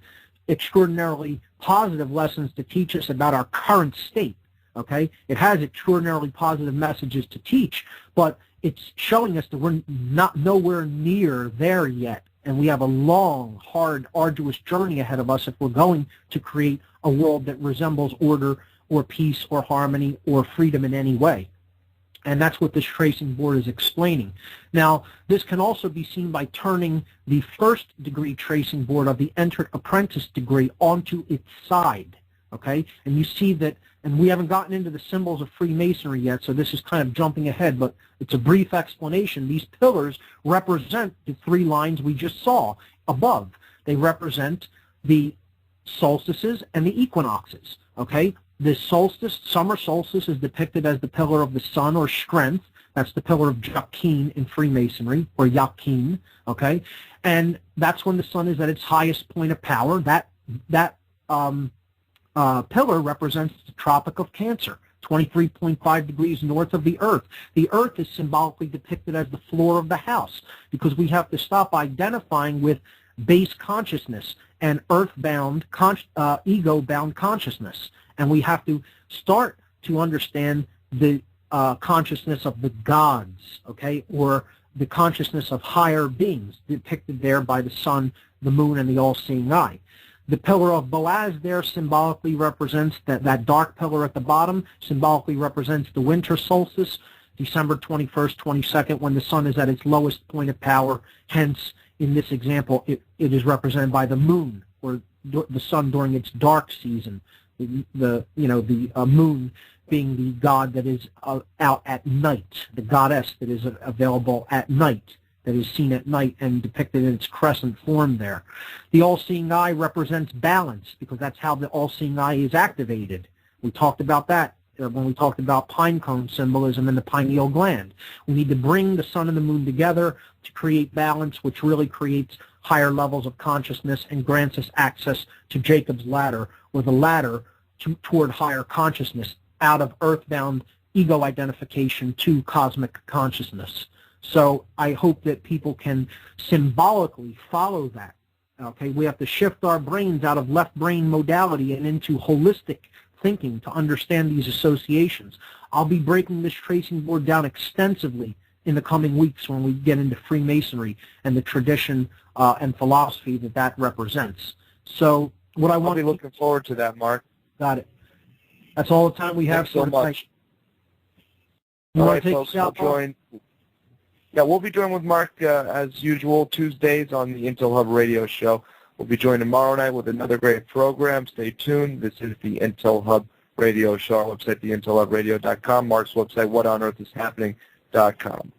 extraordinarily positive lessons to teach us about our current state, okay? It has extraordinarily positive messages to teach, but it's showing us that we're nowhere near there yet. And we have a long, hard, arduous journey ahead of us if we're going to create a world that resembles order or peace or harmony or freedom in any way. And that's what this tracing board is explaining. Now, this can also be seen by turning the 1st degree tracing board of the entered apprentice degree onto its side, okay? And you see that, and we haven't gotten into the symbols of Freemasonry yet, so this is kind of jumping ahead, but it's a brief explanation. These pillars represent the 3 lines we just saw above. They represent the solstices and the equinoxes, okay? The solstice, summer solstice, is depicted as the pillar of the sun or strength. That's the pillar of Jachin in Freemasonry, or Jachin, okay? And that's when the sun is at its highest point of power. That pillar represents the Tropic of Cancer, 23.5 degrees north of the Earth. The Earth is symbolically depicted as the floor of the house, because we have to stop identifying with base consciousness and earth-bound, ego-bound consciousness. And we have to start to understand the consciousness of the gods, okay, or the consciousness of higher beings, depicted there by the sun, the moon, and the all-seeing eye. The pillar of Boaz there symbolically represents that dark pillar at the bottom, symbolically represents the winter solstice, December 21st, 22nd, when the sun is at its lowest point of power. Hence, in this example, it is represented by the moon, or the sun during its dark season. The moon being the god that is out at night, the goddess that is available at night, that is seen at night and depicted in its crescent form there. The all-seeing eye represents balance, because that's how the all-seeing eye is activated. We talked about that when we talked about pine cone symbolism and the pineal gland. We need to bring the sun and the moon together to create balance, which really creates higher levels of consciousness and grants us access to Jacob's ladder, or the ladder toward higher consciousness, out of earthbound ego identification to cosmic consciousness. So I hope that people can symbolically follow that. Okay, we have to shift our brains out of left brain modality and into holistic thinking to understand these associations. I'll be breaking this tracing board down extensively in the coming weeks when we get into Freemasonry and the tradition and philosophy that represents. So what I want to be looking forward to that, Mark. Got it. That's all the time we have so much. All right, folks, we'll be joined with Mark as usual Tuesdays on the Intel Hub Radio Show. We'll be joined tomorrow night with another great program. Stay tuned. This is the Intel Hub Radio Show. Our website, theintelhubradio.com. Mark's website, whatonearthishappening.com.